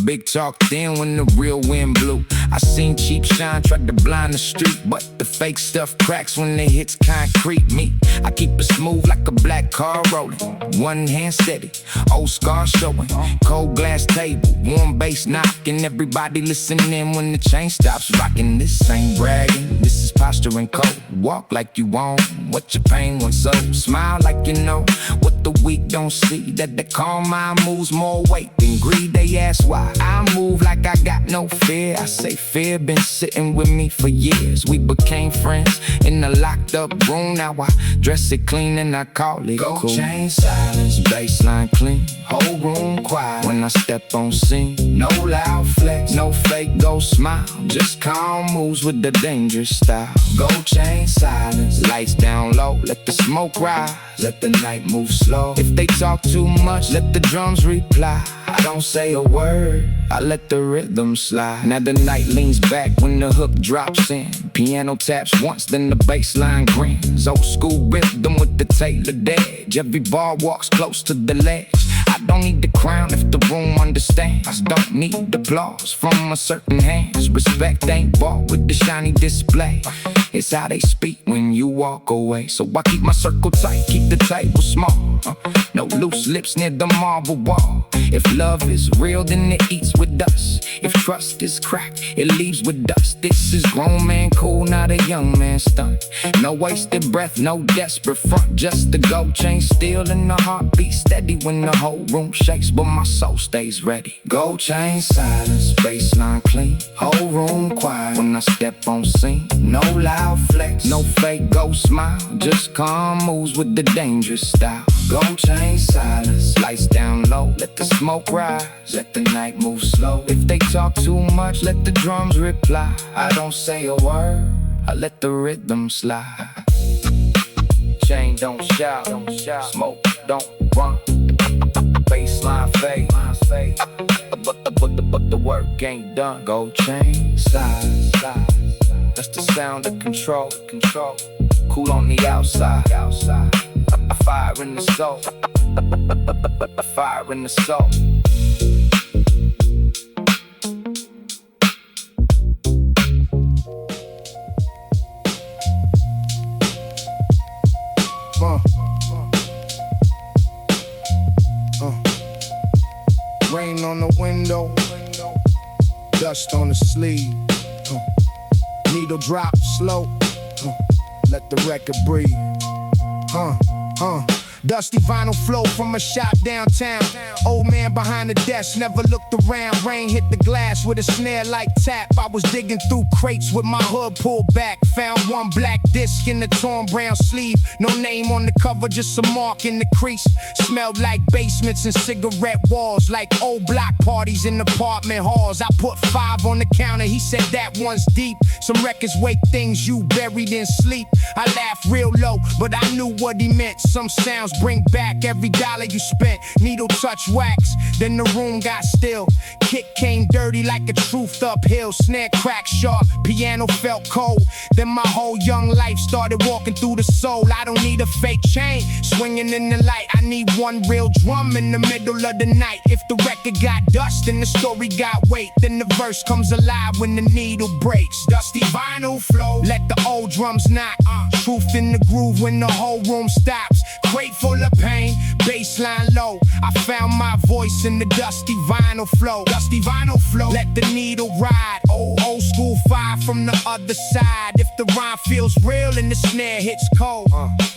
Big talk thin when the real wind blew. I seen cheap shine try to blind the street, but the fake stuff cracks when it hits concrete. Me, I keep it smooth like a black car rolling. One hand steady, old scars showing. Cold glass table, warm bass knocking. Everybody listening when the chain stops rocking. This ain't bragging, this is posturing cold. Walk like you own what your pain wants, so smile like you know what the weak don't see. That the calm mind moves more weight than greed. They ask why I move like I got no fear. I say fear been sitting with me for years. We became friends in the locked up room. Now I dress it clean and I call it cool. Gold chain silence, baseline clean, whole room quiet when I step on scene. No loud flex, no fake ghost smile, just calm moves with the dangerous style. Gold chain silence, lights down low, let the smoke rise, let the night move slow. If they talk too much, let the drums reply. I don't say a word, I let the rhythm slide. Now the night leans back when the hook drops in. Piano taps once, then the bass line grins. Old school rhythm with the tailored edge. Every bar walks close to the ledge. I don't need the crown if the room understands. I don't need applause from a certain hands. Respect ain't bought with the shiny display. It's how they speak when you walk away. So I keep my circle tight, keep the table small. No loose lips near the marble wall. If love is real, then it eats with us. If trust is cracked, it leaves with dust. This is grown man cool, not a young man stunt. No wasted breath, no desperate front. Just the gold chain still in the heartbeat steady when the whole room shakes, but my soul stays ready. Gold chain silence, baseline clean, whole room quiet when I step on scene. No loud flex, no fake ghost smile, just calm moves with the dangerous style. Gold chain silence, lights down low, let the smoke rise, let the night move slow. If they talk too much, let the drums reply. I don't say a word, I let the rhythm slide. Chain don't shout, smoke don't run, baseline fade, but the work ain't done. Gold chain slide, that's the sound of control. Cool on the outside, a fire in the soul, a fire in the soul. Rain on the window, dust on the sleeve. Needle drop slow, let the record breathe. Dusty vinyl flow from a shop downtown. Old man behind the desk never looked around. Rain hit the glass with a snare like tap. I was digging through crates with my hood pulled back. Found one black disc in the torn brown sleeve. No name on the cover, just a mark in the crease. Smelled like basements and cigarette walls, like old block parties in apartment halls. I put 5 on the counter, he said that one's deep. Some records wake things you buried in sleep. I laughed real low, but I knew what he meant. Some sounds bring back every dollar you spent. Needle touch wax, then the room got still. Kick came dirty like a truth uphill. Snare cracked sharp, piano felt cold. Then my whole young life started walking through the soul. I don't need a fake chain swinging in the light. I need one real drum in the middle of the night. If the record got dust and the story got weight, then the verse comes alive when the needle breaks. Dusty vinyl flow, let the old drums knock. Truth in the groove when the whole room stops. Crate full of pain, baseline low. I found my voice in the dusty vinyl flow. Dusty vinyl flow, let the needle ride. Old school fire from the other side. If the rhyme feels real and the snare hits cold,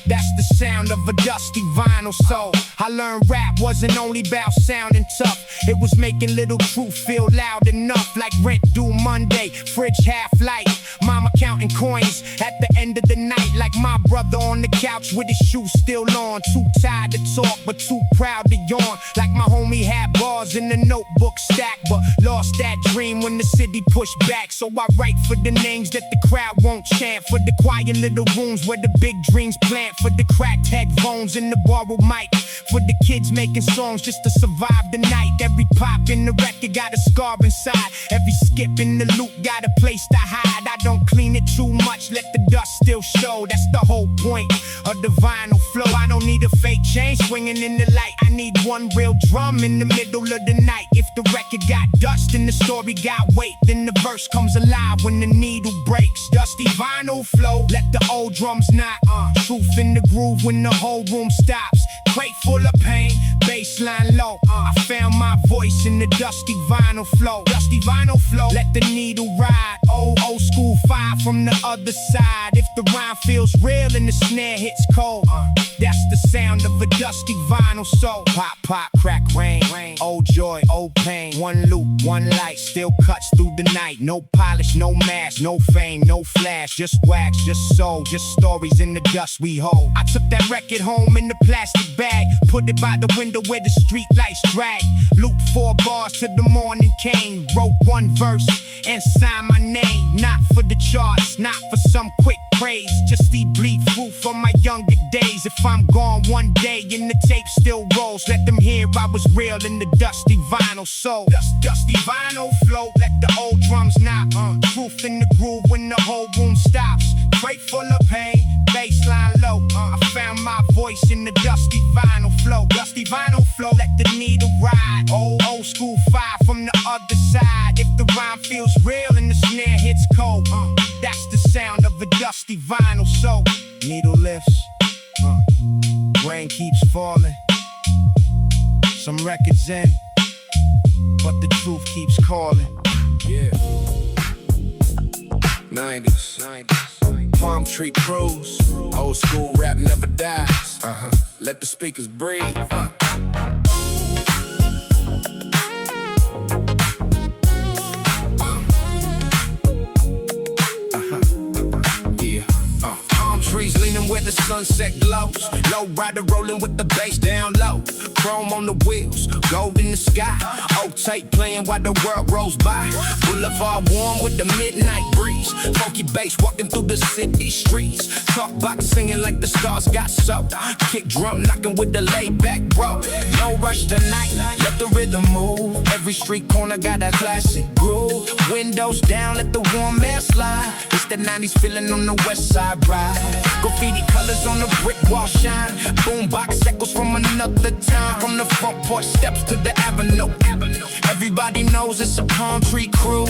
that's the sound of a dusty vinyl soul. I learned rap wasn't only about sounding tough. It was making little truth feel loud enough. Like rent due Monday, fridge half light. Mama counting coins at the end of the night. Like my brother on the couch with his shoes still on. Too tired to talk but too proud to yawn. Like my homie had bars in the notebook stack, but lost that dream when the city pushed back. So I write for the names that the crowd won't chant. For the quiet little rooms where the big dreams plant. For the cracked headphones and the borrowed mic. For the kids making songs just to survive the night. Every pop in the record got a scar inside. Every skip in the loop got a place to hide. I don't clean it too much, let the dust still show. That's the whole point of the vinyl flow. I don't need a fake chain swinging in the light. I need one real drum in the middle of the night. If the record got dust and the story got weight, then the verse comes alive when the needle breaks. Dusty vinyl flow, let the old drums knock. Truth in the groove when the whole room stops. Crate full of pain, baseline low. I found my voice in the dusty vinyl flow. Dusty vinyl flow, let the needle ride. Old school fire from the other side. If the rhyme feels real and the snare hits cold, that's the sound of a dusty vinyl soul. Pop, pop, crack, rain. Old joy, old pain. One loop, one light, still cuts through the night. No polish, no mask, no fame, no flash. Just wax, just soul, just stories in the dust we hold. I took that record home in the plastic bag, put it by the window where the street lights drag. Looped 4 bars till the morning came. Wrote 1 verse and signed my name. Not for the charts, not for some quick praise. Just see bleed through from my younger days. If I'm gone one day and the tape still rolls, let them hear I was real in the dusty vinyl soul. Dusty vinyl flow, let the old drums knock. Truth in the groove when the whole room stops. Crate full of pain, baseline low. I found my voice in the dusty vinyl flow. Dusty vinyl flow, let the needle ride. Old school fire from the other side. If the rhyme feels real and the snare hits cold, That's the sound of a dusty vinyl. So needle lifts, rain keeps falling. Some records in, but the truth keeps calling. Yeah. 90s. Palm tree cruise. Old school rap never dies. Let the speakers breathe. Trees leaning where the sunset glows. Lowrider rolling with the bass down low. Chrome on the wheels, gold in the sky. Old tape playing while the world rolls by. Boulevard warm with the midnight breeze. Funky bass walking through the city streets. Talk box singing like the stars got soaked. Kick drum knocking with the laid back bro. No rush tonight, let the rhythm move. Every street corner got a classic groove. Windows down, let the warm air slide. It's the 90s feeling on the west side ride. Graffiti colors on the brick wall shine. Boombox echoes from another time. From the front porch steps to the avenue. Everybody knows it's a palm tree cruise.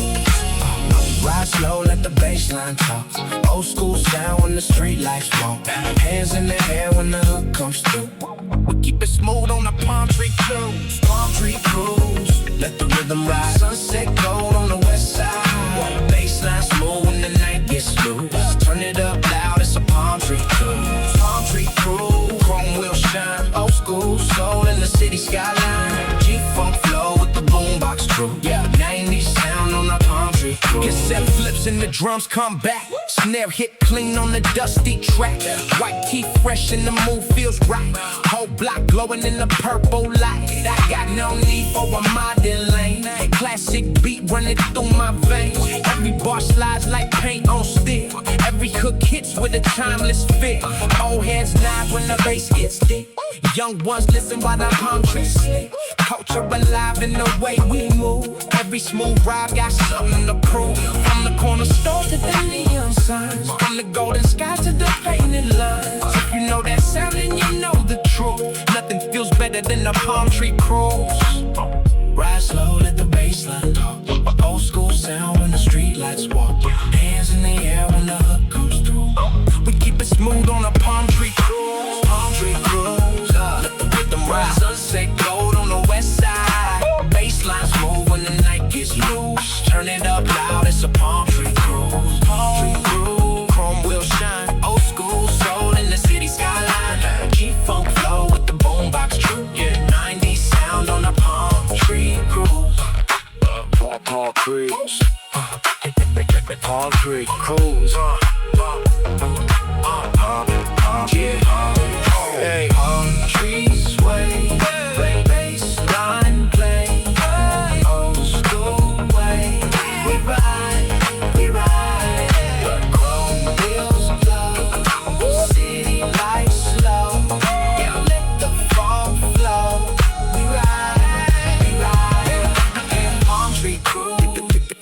Ride slow, let the bassline talk. Old school sound when the street lights walk. Hands in the air when the hook comes through. We keep it smooth on the palm tree cruise. Palm tree cruise, let the rhythm ride. Sunset gold on the west side. Bassline smooth when the night gets loose. Turn it up loud, it's a palm tree cruise. Palm tree cruise, chrome wheel shine. Old school soul in the city skyline. G-funk flow with the boombox crew. Yeah, 90s sound on the palm tree cruise. Cassette flips and the drums come back. Snare hit clean on the dusty track. White teeth fresh and the mood feels right. Whole block glowing in the purple light. I got no need for a modern lane. Classic beat running through my veins. Every bar slides like paint on steel. Every hook hits with a timeless feel. Old heads nod when the bass gets deep. Young ones listen while the palm trees sleep. Culture alive in the way we move. Every smooth ride got something to prove. From the corner store to the neon signs. From the golden sky to the painted lines. If you know that sound then you know the truth. Nothing feels better than a palm tree cruise. Ride slow, let the bassline talk. Old school sound when the street lights walk. Hands in the air when the hook comes through. We keep it smooth on a palm tree cruise. Palm tree cruise, let the rhythm ride. Sunset gold on the west side. Bassline smooth when the night gets loose. Turn it up loud, it's a palm tree cruise. Palm tree cruise, chrome wheel shine. Old school soul in the city skyline. G-funk flow with the boombox crew. Yeah, 90s sound on a palm tree cruise. Palm trees, palm tree cruise. Yeah, hey, palm trees sway, bassline play. Old school way, we ride, we ride. The chrome wheels blow, city lights slow. Yeah, let the fog flow. We ride, and palm tree cruise.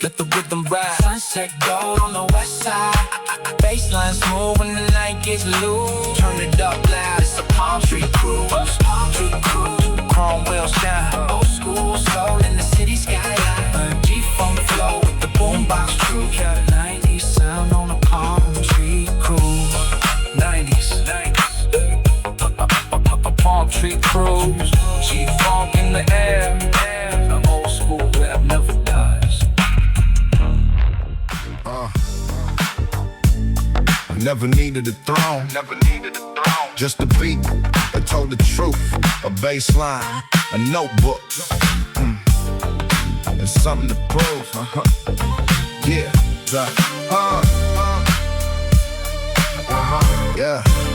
Let the rhythm ride. Sunset gold on the west side. Bassline smooth when the night gets loose. Turn it up loud, it's a palm tree cruise. Palm tree cruise, chrome wheel shine. Old school soul in the city skyline. G-funk flow with the boombox crew. 90s sound on a palm tree cruise. 90s, a palm tree cruise. G-funk in the air. The old school rap never dies. Never needed a throne, just a beat that told the truth. A baseline, a notebook, and something to prove. Yeah,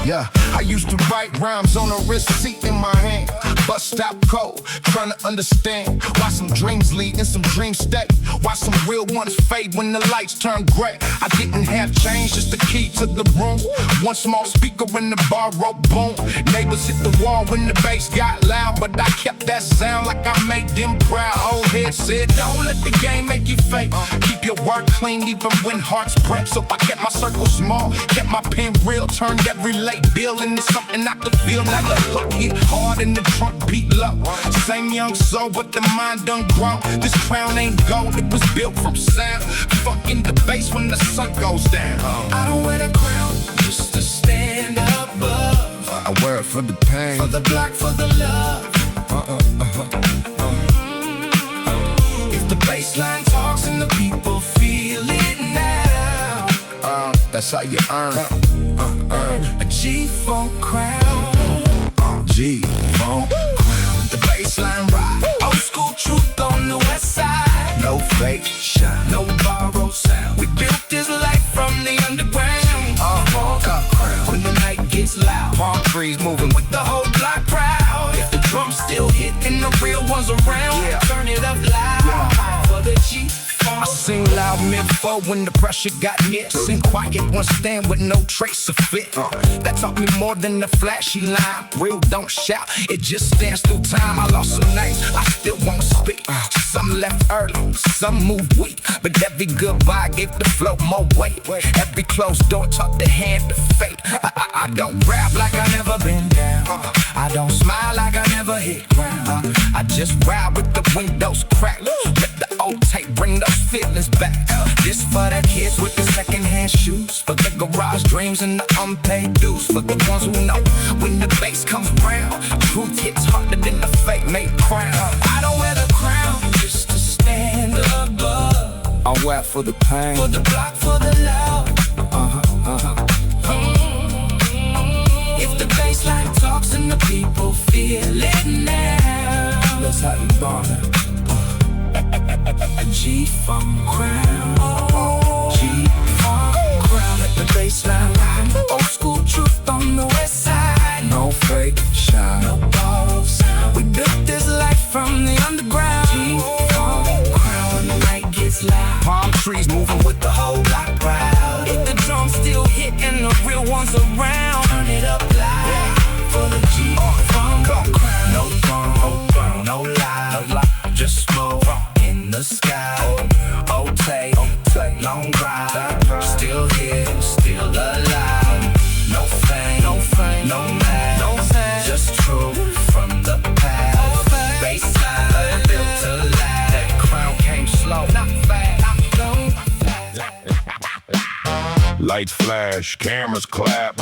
yeah. I used to write rhymes on a receipt in my hand. Bus stop code, trying to understand why some dreams lead and some dreams stay. Why some real ones fade when the lights turn gray. I didn't have change, just the key to the room. One small speaker in the bar wrote boom. Neighbors hit the wall when the bass got loud, but I kept that sound like I made them proud. Old head Said don't let the game make you fake. Keep your work clean even when hearts break. So I kept my circle small, kept my pen real, turned every late bill into something I could feel. Like a hook hit hard and the trunk beat low. Same young soul, but the mind done grown. This crown ain't gold, it was built from sound. Fucking the bass when the sun goes down. I don't wear the crown just to stand above. I wear it for the pain, For the block, for the love. If the bassline talks and the people feel it now, that's how you earn. a G-Funk crown. G-Funk. The bassline ride. Old school truth on the west side. No fake shine. No borrowed sound. We built this life from the underground. When the night gets loud, Palm trees moving with the whole block proud. If the drums still hit and the real ones around, turn it up loud for the G-Funk. I sing loud mid-4 when the pressure got near. Sing quiet one stand with no trace of fit. That taught me more than the flashy line. Real don't shout, it just stands through time. I lost some nights, I still won't speak. Some left early, some moved weak. But every goodbye gave the flow more weight. Every closed door taught the hand to fate. I don't rap like I never been down. I don't smile like I never hit ground. I just ride with the windows cracked. Let the old tape bring those feelings back. This for the kids with the secondhand shoes, for the garage dreams and the unpaid dues, for the ones who know when the bass comes round, truth hits harder than the fake made crown. I don't wear the crown just to stand above. I wear for the pain, For the block, for the love. If the bassline talks and the people feel it now, that's how you born it. a G-Funk crown. G-Funk crown. Let the bassline ride. Old school truth on the west side. No fake shine. No borrowed sound. We built this life from the underground. G-Funk crown. When the night gets loud, Palm trees moving with the whole block proud. If the drums still hit and the real ones around, turn it up loud for the G-Funk crown. No phone, no lie, just smoke in the sky. Old tape, long ride, still here, still alive. No fame, no man, just truth from the past. Bassline built to last. that crown came slow, not fast. Lights flash, cameras clap.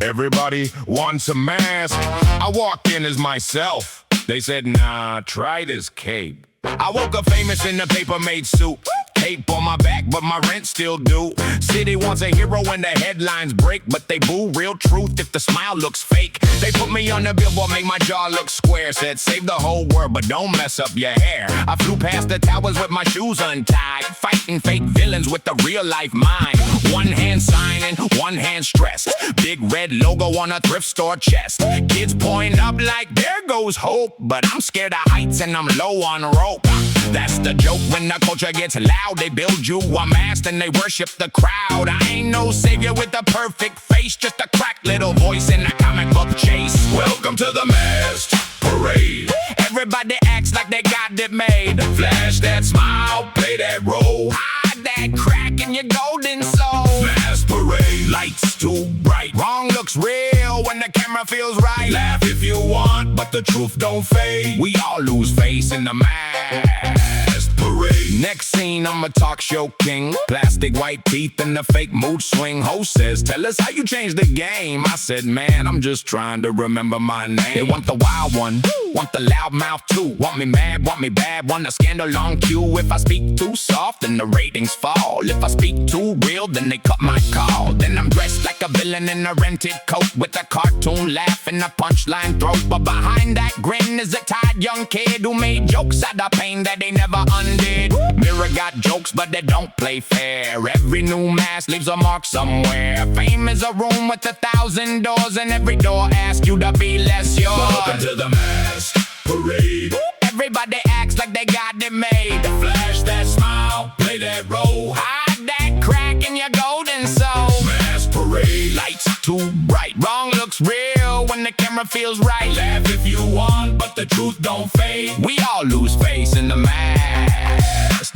Everybody wants a mask. I walked in as myself. They said, nah, try this cape. I woke up famous in a paper-made suit. Cape on my back, but my rent still due. City wants a hero when the headlines break, but they boo real truth if the smile looks fake. They put me on the billboard, make my jaw look square. Said save the whole world, but don't mess up your hair. I flew past the towers with my shoes untied, fighting fake villains with the real life mind. One hand signing, one hand stressed. Big red logo on a thrift store chest. Kids point up like there goes hope, but I'm scared of heights and I'm low on rope. That's the joke when the culture gets loud. They build you a mast and they worship the crowd. I ain't no savior with a perfect face, just a cracked little voice in a comic book chase. Welcome to the masked parade. Everybody acts like they got it made. Flash that smile, play that role. Hide that crack in your golden soul. Masked parade, lights too bright. Wrong looks real when the camera feels right. Laugh if you want, but the truth don't fade. We all lose face in the masked parade. Next scene, I'm a talk show king. Plastic white teeth and the fake mood swing. Host says, tell us how you changed the game. I said, man, I'm just trying to remember my name. They want the wild one, want the loud mouth too. Want me mad, want me bad, want a scandal on cue. If I speak too soft, then the ratings fall. If I speak too real, then they cut my call. Then I'm dressed like a villain in a rented coat, with a cartoon laugh and a punchline throat. But behind that grin is a tired young kid who made jokes out of pain that they never undid. Mirror got jokes, but they don't play fair. Every new mask leaves a mark somewhere. Fame is a room with 1,000 doors, and every door asks you to be less yours. Welcome to the masked parade. Everybody acts like they got it made. Flash that smile, play that role. Hide that crack in your golden soul. Masked parade, lights too bright. Wrong looks real when the camera feels right. Laugh if you want, but the truth don't fade. We all lose face in the mask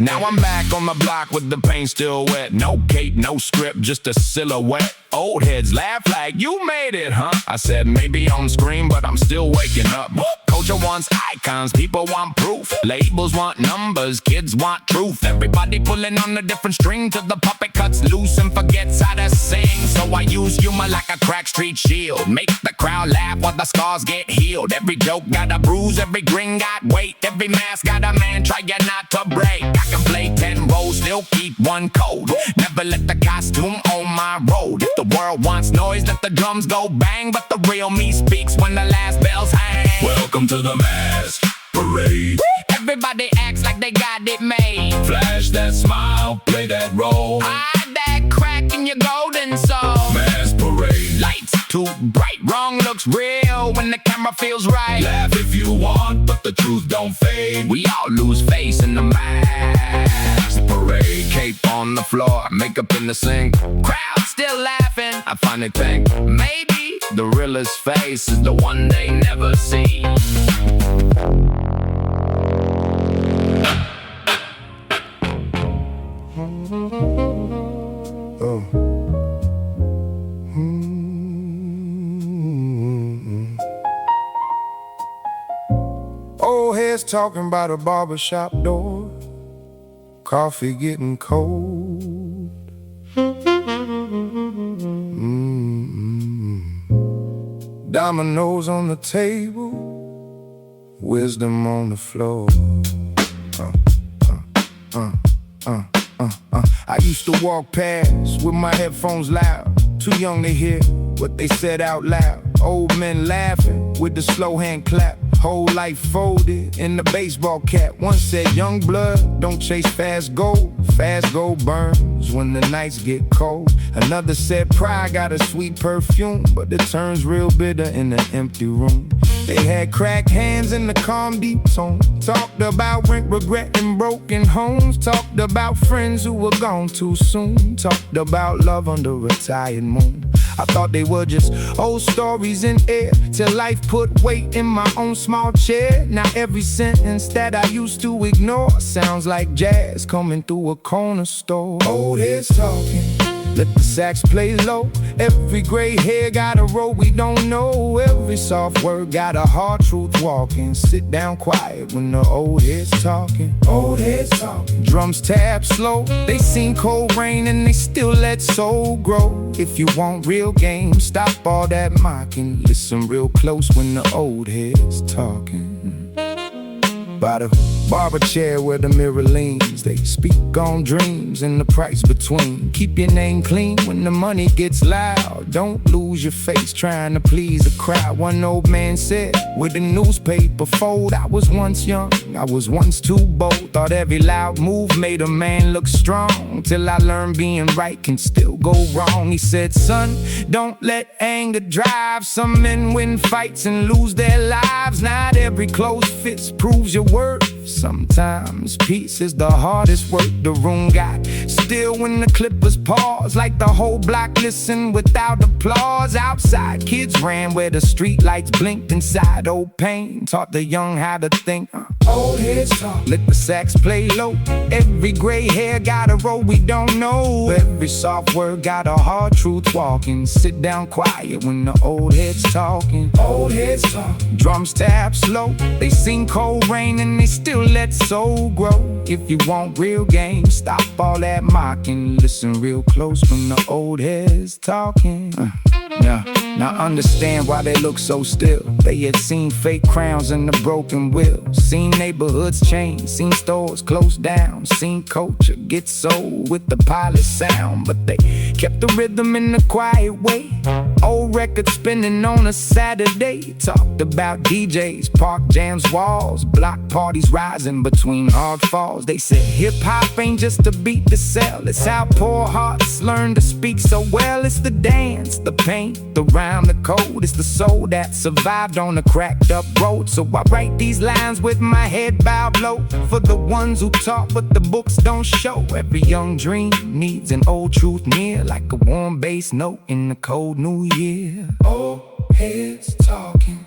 Now I'm back on the block with the paint still wet. No cape, no script, just a silhouette. Old heads laugh like, you made it, huh? I said maybe on screen, but I'm still waking up. Culture wants icons, people want proof. Labels want numbers, kids want truth. Everybody pulling on a different string till the puppet cuts loose and forgets how to sing. So I use humor like a crack street shield. Make the crowd laugh while the scars get healed. Every joke got a bruise, every grin got weight. Every mask got a man trying not to break. I can play 10 roles, still keep one code. Never let the costume on my road. If the world wants noise, let the drums go bang. But the real me speaks when the last bells hang. Welcome to the mask parade. Everybody acts like they got it made. Flash that smile, play that role. Hide that crack in your golden soul. Mask parade. Lights too bright, wrong looks real when the camera feels right. Laugh if you want, but the truth don't fade. We all lose face in the mask parade. Cape on the floor, makeup in the sink. Crowd still laughing. I finally think maybe the realest face is the one they never see. Old heads talking about a barbershop door. Coffee getting cold. Dominoes on the table, wisdom on the floor. I used to walk past with my headphones loud, too young to hear what they said out loud. Old men laughing with the slow hand clap. Whole life folded in the baseball cap. One said, young blood, don't chase fast gold. Fast gold burns when the nights get cold. Another said, pride got a sweet perfume, but it turns real bitter in an empty room. They had cracked hands in the calm, deep tone. Talked about rent, regret, and broken homes. Talked about friends who were gone too soon. Talked about love under a tired moon. I thought they were just old stories in air, till life put weight in my own small chair. Now every sentence that I used to ignore sounds like jazz coming through a corner store. Old heads talking, let the sax play low. Every gray hair got a road we don't know. Every soft word got a hard truth walking. Sit down quiet when the old heads talking. Old heads talking. Drums tap slow. They seen cold rain and they still let soul grow. If you want real game, stop all that mocking. Listen real close when the old heads talking. By the barber chair where the mirror leans, they speak on dreams and the price between. Keep your name clean when the money gets loud. Don't lose your face trying to please a crowd. One old man said with a newspaper fold, I was once young, I was once too bold. Thought every loud move made a man look strong, till I learned being right can still go wrong. He said, son, don't let anger drive. Some men win fights and lose their lives. Not every clothes fits proves your worth. Sometimes peace is the hardest work the room got. Still when the clippers pause, like the whole block listened without applause. Outside kids ran where the street lights blinked. Inside old pain taught the young how to think. Old heads talk, let the sax play low. Every gray hair got a road we don't know. Every soft word got a hard truth walking. Sit down quiet when the old heads talking. Old heads talk, drums tap slow. They sing cold rain and they still let soul grow. If you want real game, stop all that mocking. Listen real close when the old heads talking. Now understand why they look so still. They had seen fake crowns and the broken wheels. Seen neighborhoods change, seen stores close down. Seen culture get sold with the pilot sound. But they kept the rhythm in a quiet way. Old records spinning on a Saturday. Talked about DJs, park jams, walls, block parties rising between hard falls. They said hip-hop ain't just a beat to sell. It's how poor hearts learn to speak so well. It's the dance, the paint, the rhyme, the code. It's the soul that survived on a cracked up road. So I write these lines with my head bowed low, for the ones who talk but the books don't show. Every young dream needs an old truth near, like a warm bass note in the cold new year. Old heads talking,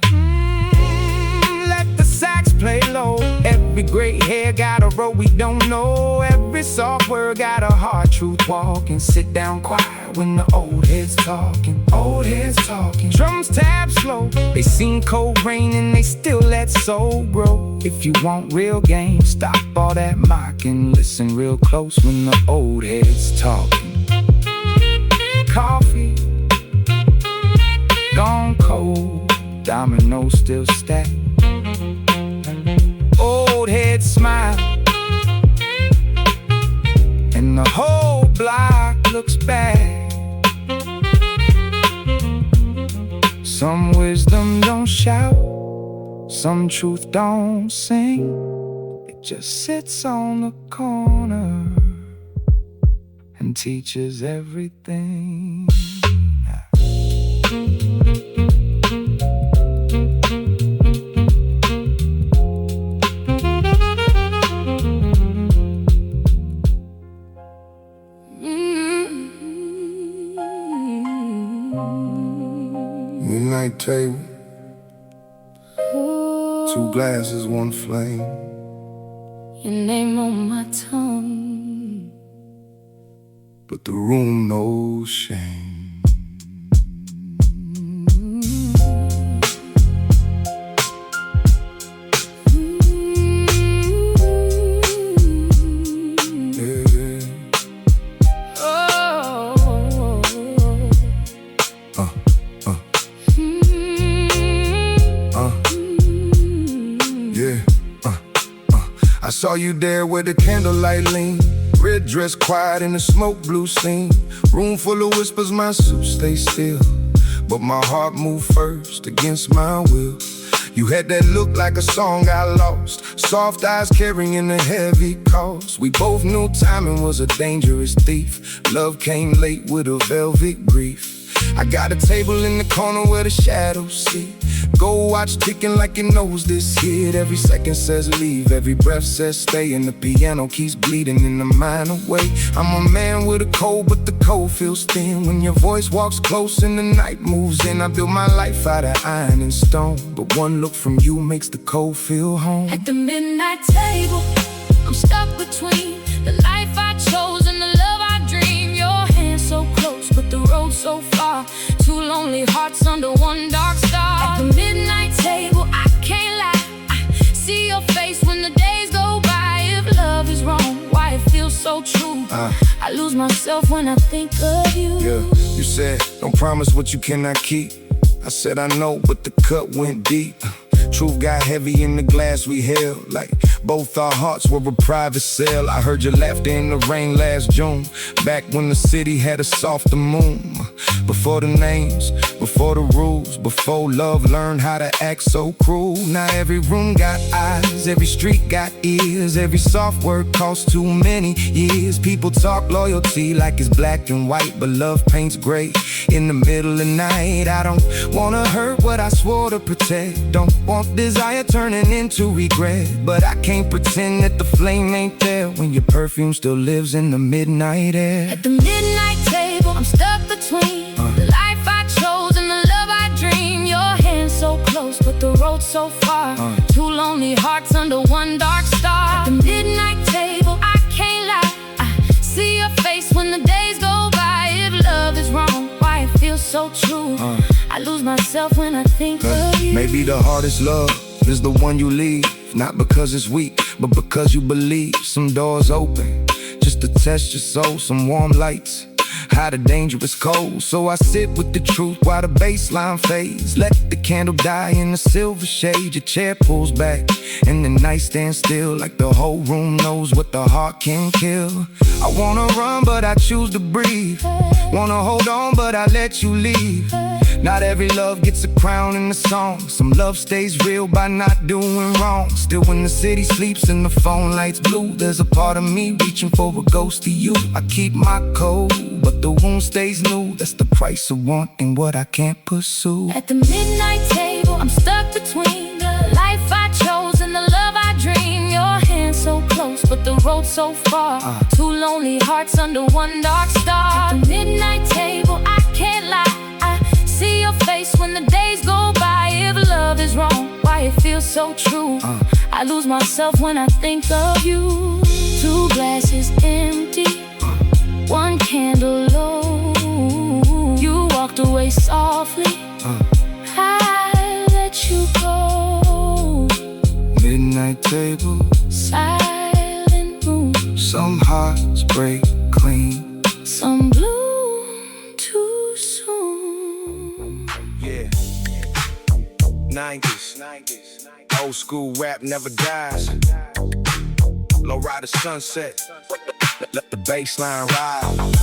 let the sax play low. Every Every gray hair got a road we don't know. Every soft word got a hard truth walking. Sit down quiet when the old heads talking. Old heads talking. Drums tap slow. They seen cold rain and they still let soul grow. If you want real game, stop all that mocking. Listen real close when the old heads talking. Coffee gone cold, dominoes still stacked. Old head smile, and the whole block looks back. Some wisdom don't shout, some truth don't sing. It just sits on the corner and teaches everything. Midnight table, two glasses, one flame. Your name on my tongue, But the room knows shame. I saw you there where the candlelight lean. Red dress quiet in the smoke blue scene. Room full of whispers, my suit stay still. But my heart moved first against my will. You had that look like a song I lost. Soft eyes carrying a heavy cost. We both knew timing was a dangerous thief. Love came late with a velvet grief. I got a table in the corner where the shadows sit. Gold watch ticking like it knows this hit. Every second says leave, every breath says stay. And the piano keeps bleeding in a minor way. I'm a man with a cold, but the cold feels thin. When your voice walks close and the night moves in. I built my life out of iron and stone, but one look from you makes the cold feel home. At the midnight table, I'm stuck between the life I chose and the love I dream. Your hands so close, but the road so far. Two lonely hearts under one dark star. At the midnight table, I can't lie, I see your face when the days go by. If love is wrong, why it feels so true. I lose myself when I think of you. Yeah, you said, don't promise what you cannot keep. I said I know, but the cut went deep. Truth got heavy in the glass we held, like both our hearts were a private cell. I heard your laughter in the rain last June, back when the city had a softer moon. Before the names, before the rules, before love learned how to act so cruel. Now every room got eyes, every street got ears. Every soft word costs too many years. People talk loyalty like it's black and white, but love paints gray in the middle of the night. I don't wanna hurt what I swore to protect. Don't want desire turning into regret, but I can't pretend that the flame ain't there when your perfume still lives in the midnight air. At the midnight table, I'm stuck between the life I chose and the love I dream. Your hands so close, but the road so far. Two lonely hearts under one dark star. At the midnight table, I can't lie, I see your face when the days go by. If love is wrong, why it feels so true. I lose myself when I think of you. Maybe the hardest love is the one you leave, not because it's weak, but because you believe. Some doors open just to test your soul. Some warm lights hide a dangerous cold. So I sit with the truth while the bassline fades. Let the candle die in the silver shade. Your chair pulls back and the night stands still, like the whole room knows what the heart can kill. I wanna run but I choose to breathe. Wanna hold on but I let you leave. Not every love gets a crown in the song. Some love stays real by not doing wrong. Still when the city sleeps and the phone lights blue, there's a part of me reaching for a ghost of you. I keep my code, but the wound stays new. That's the price of wanting what I can't pursue. At the midnight table, I'm stuck between the life I chose and the love I dream. Your hands so close, but the road so far. Two lonely hearts under one dark star. At the midnight table, I can't lie, I see your face when the days go by. If love is wrong, why why it feels so true. I lose myself when I think of you. 2 glasses empty, 1 candle low. You walked away softly, I let you go. Midnight table, Silent room, some hearts break clean. some bloom too soon. Yeah. 90s. Old school rap never dies. Lowrider sunset. Let the bassline ride.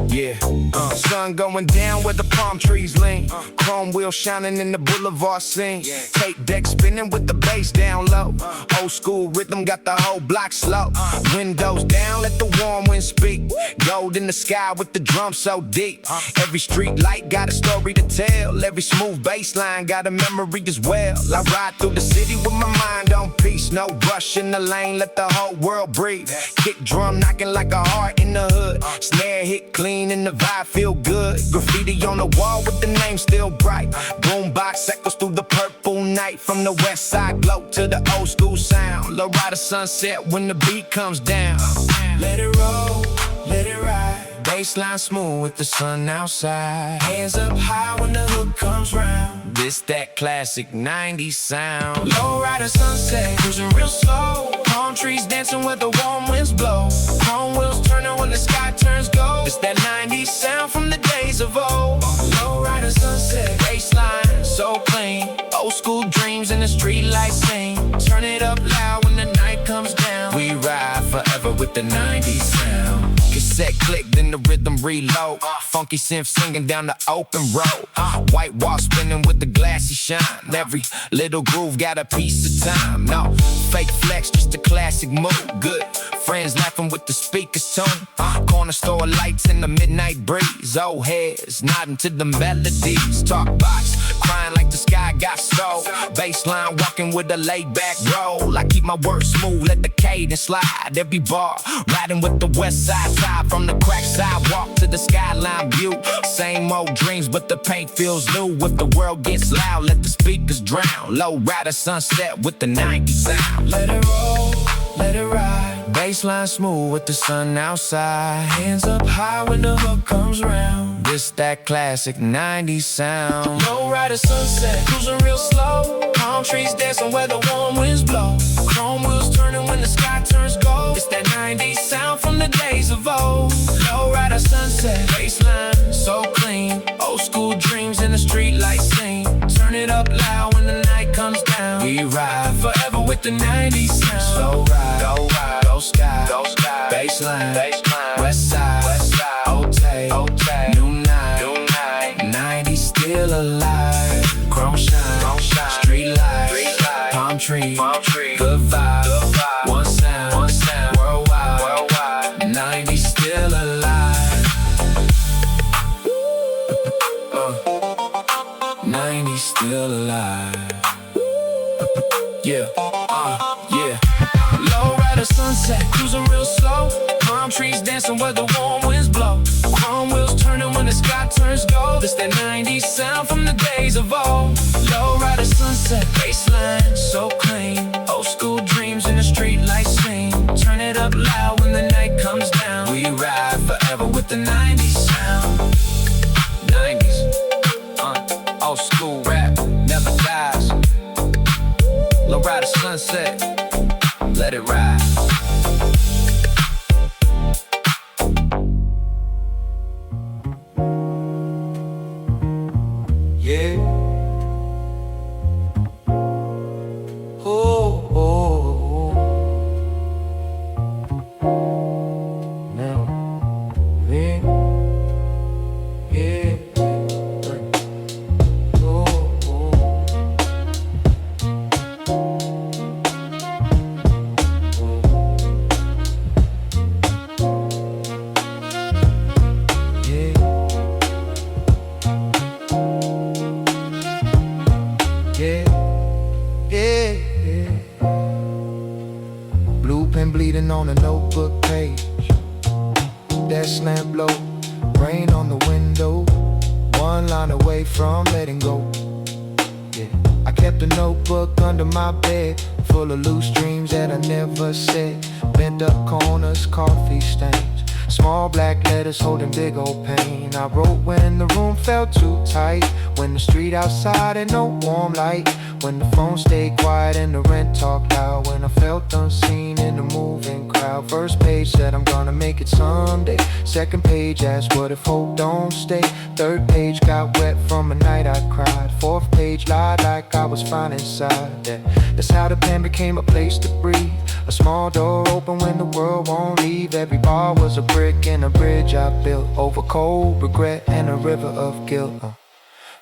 Yeah, sun going down where the palm trees lean. Chrome wheels shining in the boulevard scene. Tape deck spinning with the bass down low. Old school rhythm got the whole block slow. Windows down, let the warm wind speak. Gold in the sky with the drum so deep. Every street light got a story to tell. Every smooth bass line got a memory as well. I ride through the city with my mind on peace. No rush in the lane, let the whole world breathe. Kick drum knocking like a heart in the hood. Snare hit clean and the vibe feel good. Graffiti on the wall with the name still bright. Boombox echoes through the purple night. From the west side glow to the old school sound. Lowrider sunset when the beat comes down. Let it roll, let it ride. Baseline smooth with the sun outside. Hands up high when the hook comes round. This that classic 90s sound. Lowrider sunset, cruising real slow. Palm trees dancing where the warm winds blow. Chrome wheels turning when the sky turns gold. It's that 90s sound from the days of old. Lowrider sunset, baseline so clean. Old school dreams in the street lights sing. Turn it up loud when the night comes down. We ride forever with the 90s sound. Cassette click, then the rhythm reload. Funky synth singing down the open road. White wall spinning with the glassy shine. Every little groove got a piece of time. No fake flex, just a classic move. Good friends laughing with the speakers tune. Corner store lights in the midnight breeze. Old heads nodding to the melodies. Talk box crying like the sky got stole. Baseline walking with a laid back roll. I keep my words smooth, let the cadence slide. Every bar riding with the west side side. From the crack sidewalk to the skyline view. Same old dreams but the paint feels new. If the world gets loud, let the speakers drown. Lowrider sunset with the 90s sound. Let it roll, let it ride. Baseline smooth with the sun outside. Hands up high when the hook comes round. This that classic 90s sound. Lowrider sunset, cruising real slow. Palm trees dancing where the warm winds blow. Chrome wheels turning when the sky turns gold. It's that 90s sound from the days of old. Lowrider sunset, baseline so clean. Old school dreams in the street lights sing. Turn it up loud when the night comes down. We ride forever with the 90s sound. So ride, go sky, baseline, west side, Otay, new night, 90s still alive. Chrome shine, street light, palm tree, good vibe, one sound, worldwide, 90s still alive. 90s still alive. Yeah, yeah. Lowrider sunset, cruising real slow. Palm trees dancing where the warm winds blow. Chrome wheels turning when the sky turns gold. It's that 90s sound from the days of old. Lowrider sunset, baseline so clean. Old school dreams in the street lights sing. Turn it up loud when the night comes down. We ride forever with the 90s sound. 90s, old school rap never dies. Lowrider sunset, let it ride. Yeah. Oh, oh, oh. Now, then, yeah. Oh, oh. Blue pen bleeding on a notebook page. that slant blow. Rain on the window, one line away from letting go. Yeah, I kept a notebook under my bed, full of loose dreams that I never said. Bent up corners, coffee stains, small black letters holding big old pain. I wrote when the room felt too tight, when the street outside had no warm light, when the phone stayed quiet and the rent talked loud, when I felt unseen in the moving crowd. First page said I'm gonna make it someday. Second page asked what if hope don't stay. Third page got wet from a night I cried. Fourth page lied like I was fine inside. That's how the pen became a place to breathe. A small door open when the world won't leave. Every bar was a brick in a bridge I built over cold regret and a river of guilt.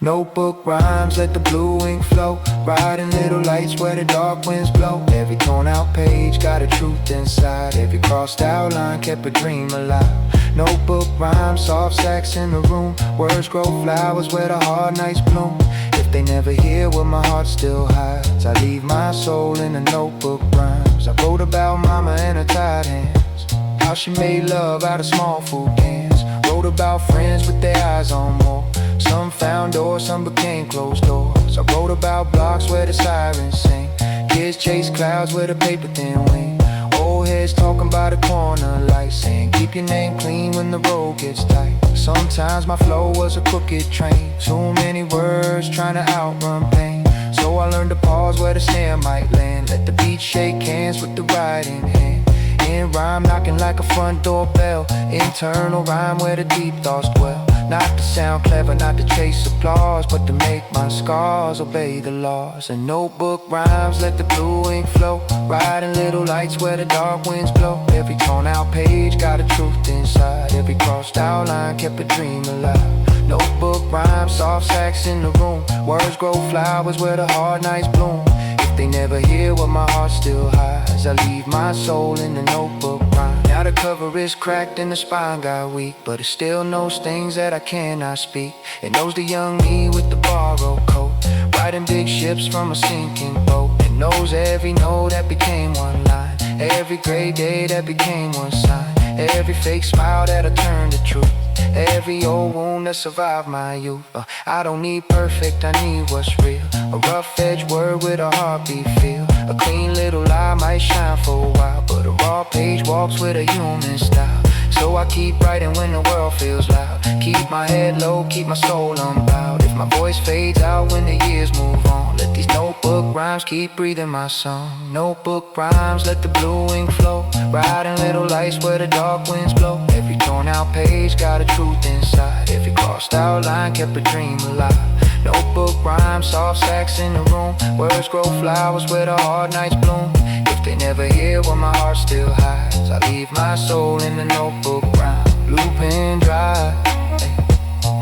Notebook rhymes, let the blue ink flow, riding little lights where the dark winds blow. Every torn out page got a truth inside. Every crossed out line kept a dream alive. Notebook rhymes, soft sax in the room. Words grow flowers where the hard nights bloom. If they never hear what my heart still hides, I leave my soul in the notebook rhymes. I wrote about mama and her tired hands, how she made love out of small food cans. Wrote about friends with their eyes on more. Some found doors, some became closed doors. I wrote about blocks where the sirens sing. Kids chase clouds with a paper thin wing. Old heads talking by the corner light, saying keep your name clean when the road gets tight. Sometimes my flow was a crooked train, too many words trying to outrun pain. So I learned to pause where the snare might land, let the beat shake hands with the writing hand. In rhyme knocking like a front door bell, internal rhyme where the deep thoughts dwell. Not to sound clever, not to chase applause, but to make my scars obey the laws. And notebook rhymes, let the blue ink flow, riding little lights where the dark winds blow. Every torn out page got a truth inside. Every crossed out line kept a dream alive. Notebook rhymes, soft sax in the room. Words grow flowers where the hard nights bloom. If they never hear what my heart still hides, I leave my soul in the notebook rhyme. Now the cover is cracked and the spine got weak, but it still knows things that I cannot speak. It knows the young me with the borrowed coat, riding big ships from a sinking boat. It knows every note that became one line, every gray day that became one sign, every fake smile that I turned to truth, every old wound that survived my youth. I don't need perfect, I need what's real. A rough edge word with a heartbeat feel. A clean little lie might shine for a while, but a raw page walks with a human style. So I keep writing when the world feels loud. Keep my head low, keep my soul unbowed. If my voice fades out when the years move on, let these notebook rhymes keep breathing my song. Notebook rhymes, let the blue ink flow, riding little lights where the dark winds blow. Every torn out page got a truth inside. Every crossed out line kept a dream alive. Notebook rhymes, soft sax in the room. Words grow flowers where the hard nights bloom. If they never hear what my heart still hides, I leave my soul in the notebook rhyme. Blue pen dry,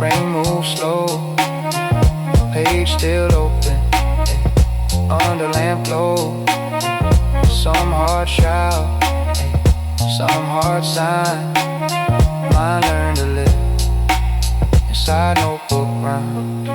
rain moves slow, page still open, under lamp glow. Some heart shout, some heart sign. Mine learn to live inside notebook rhyme.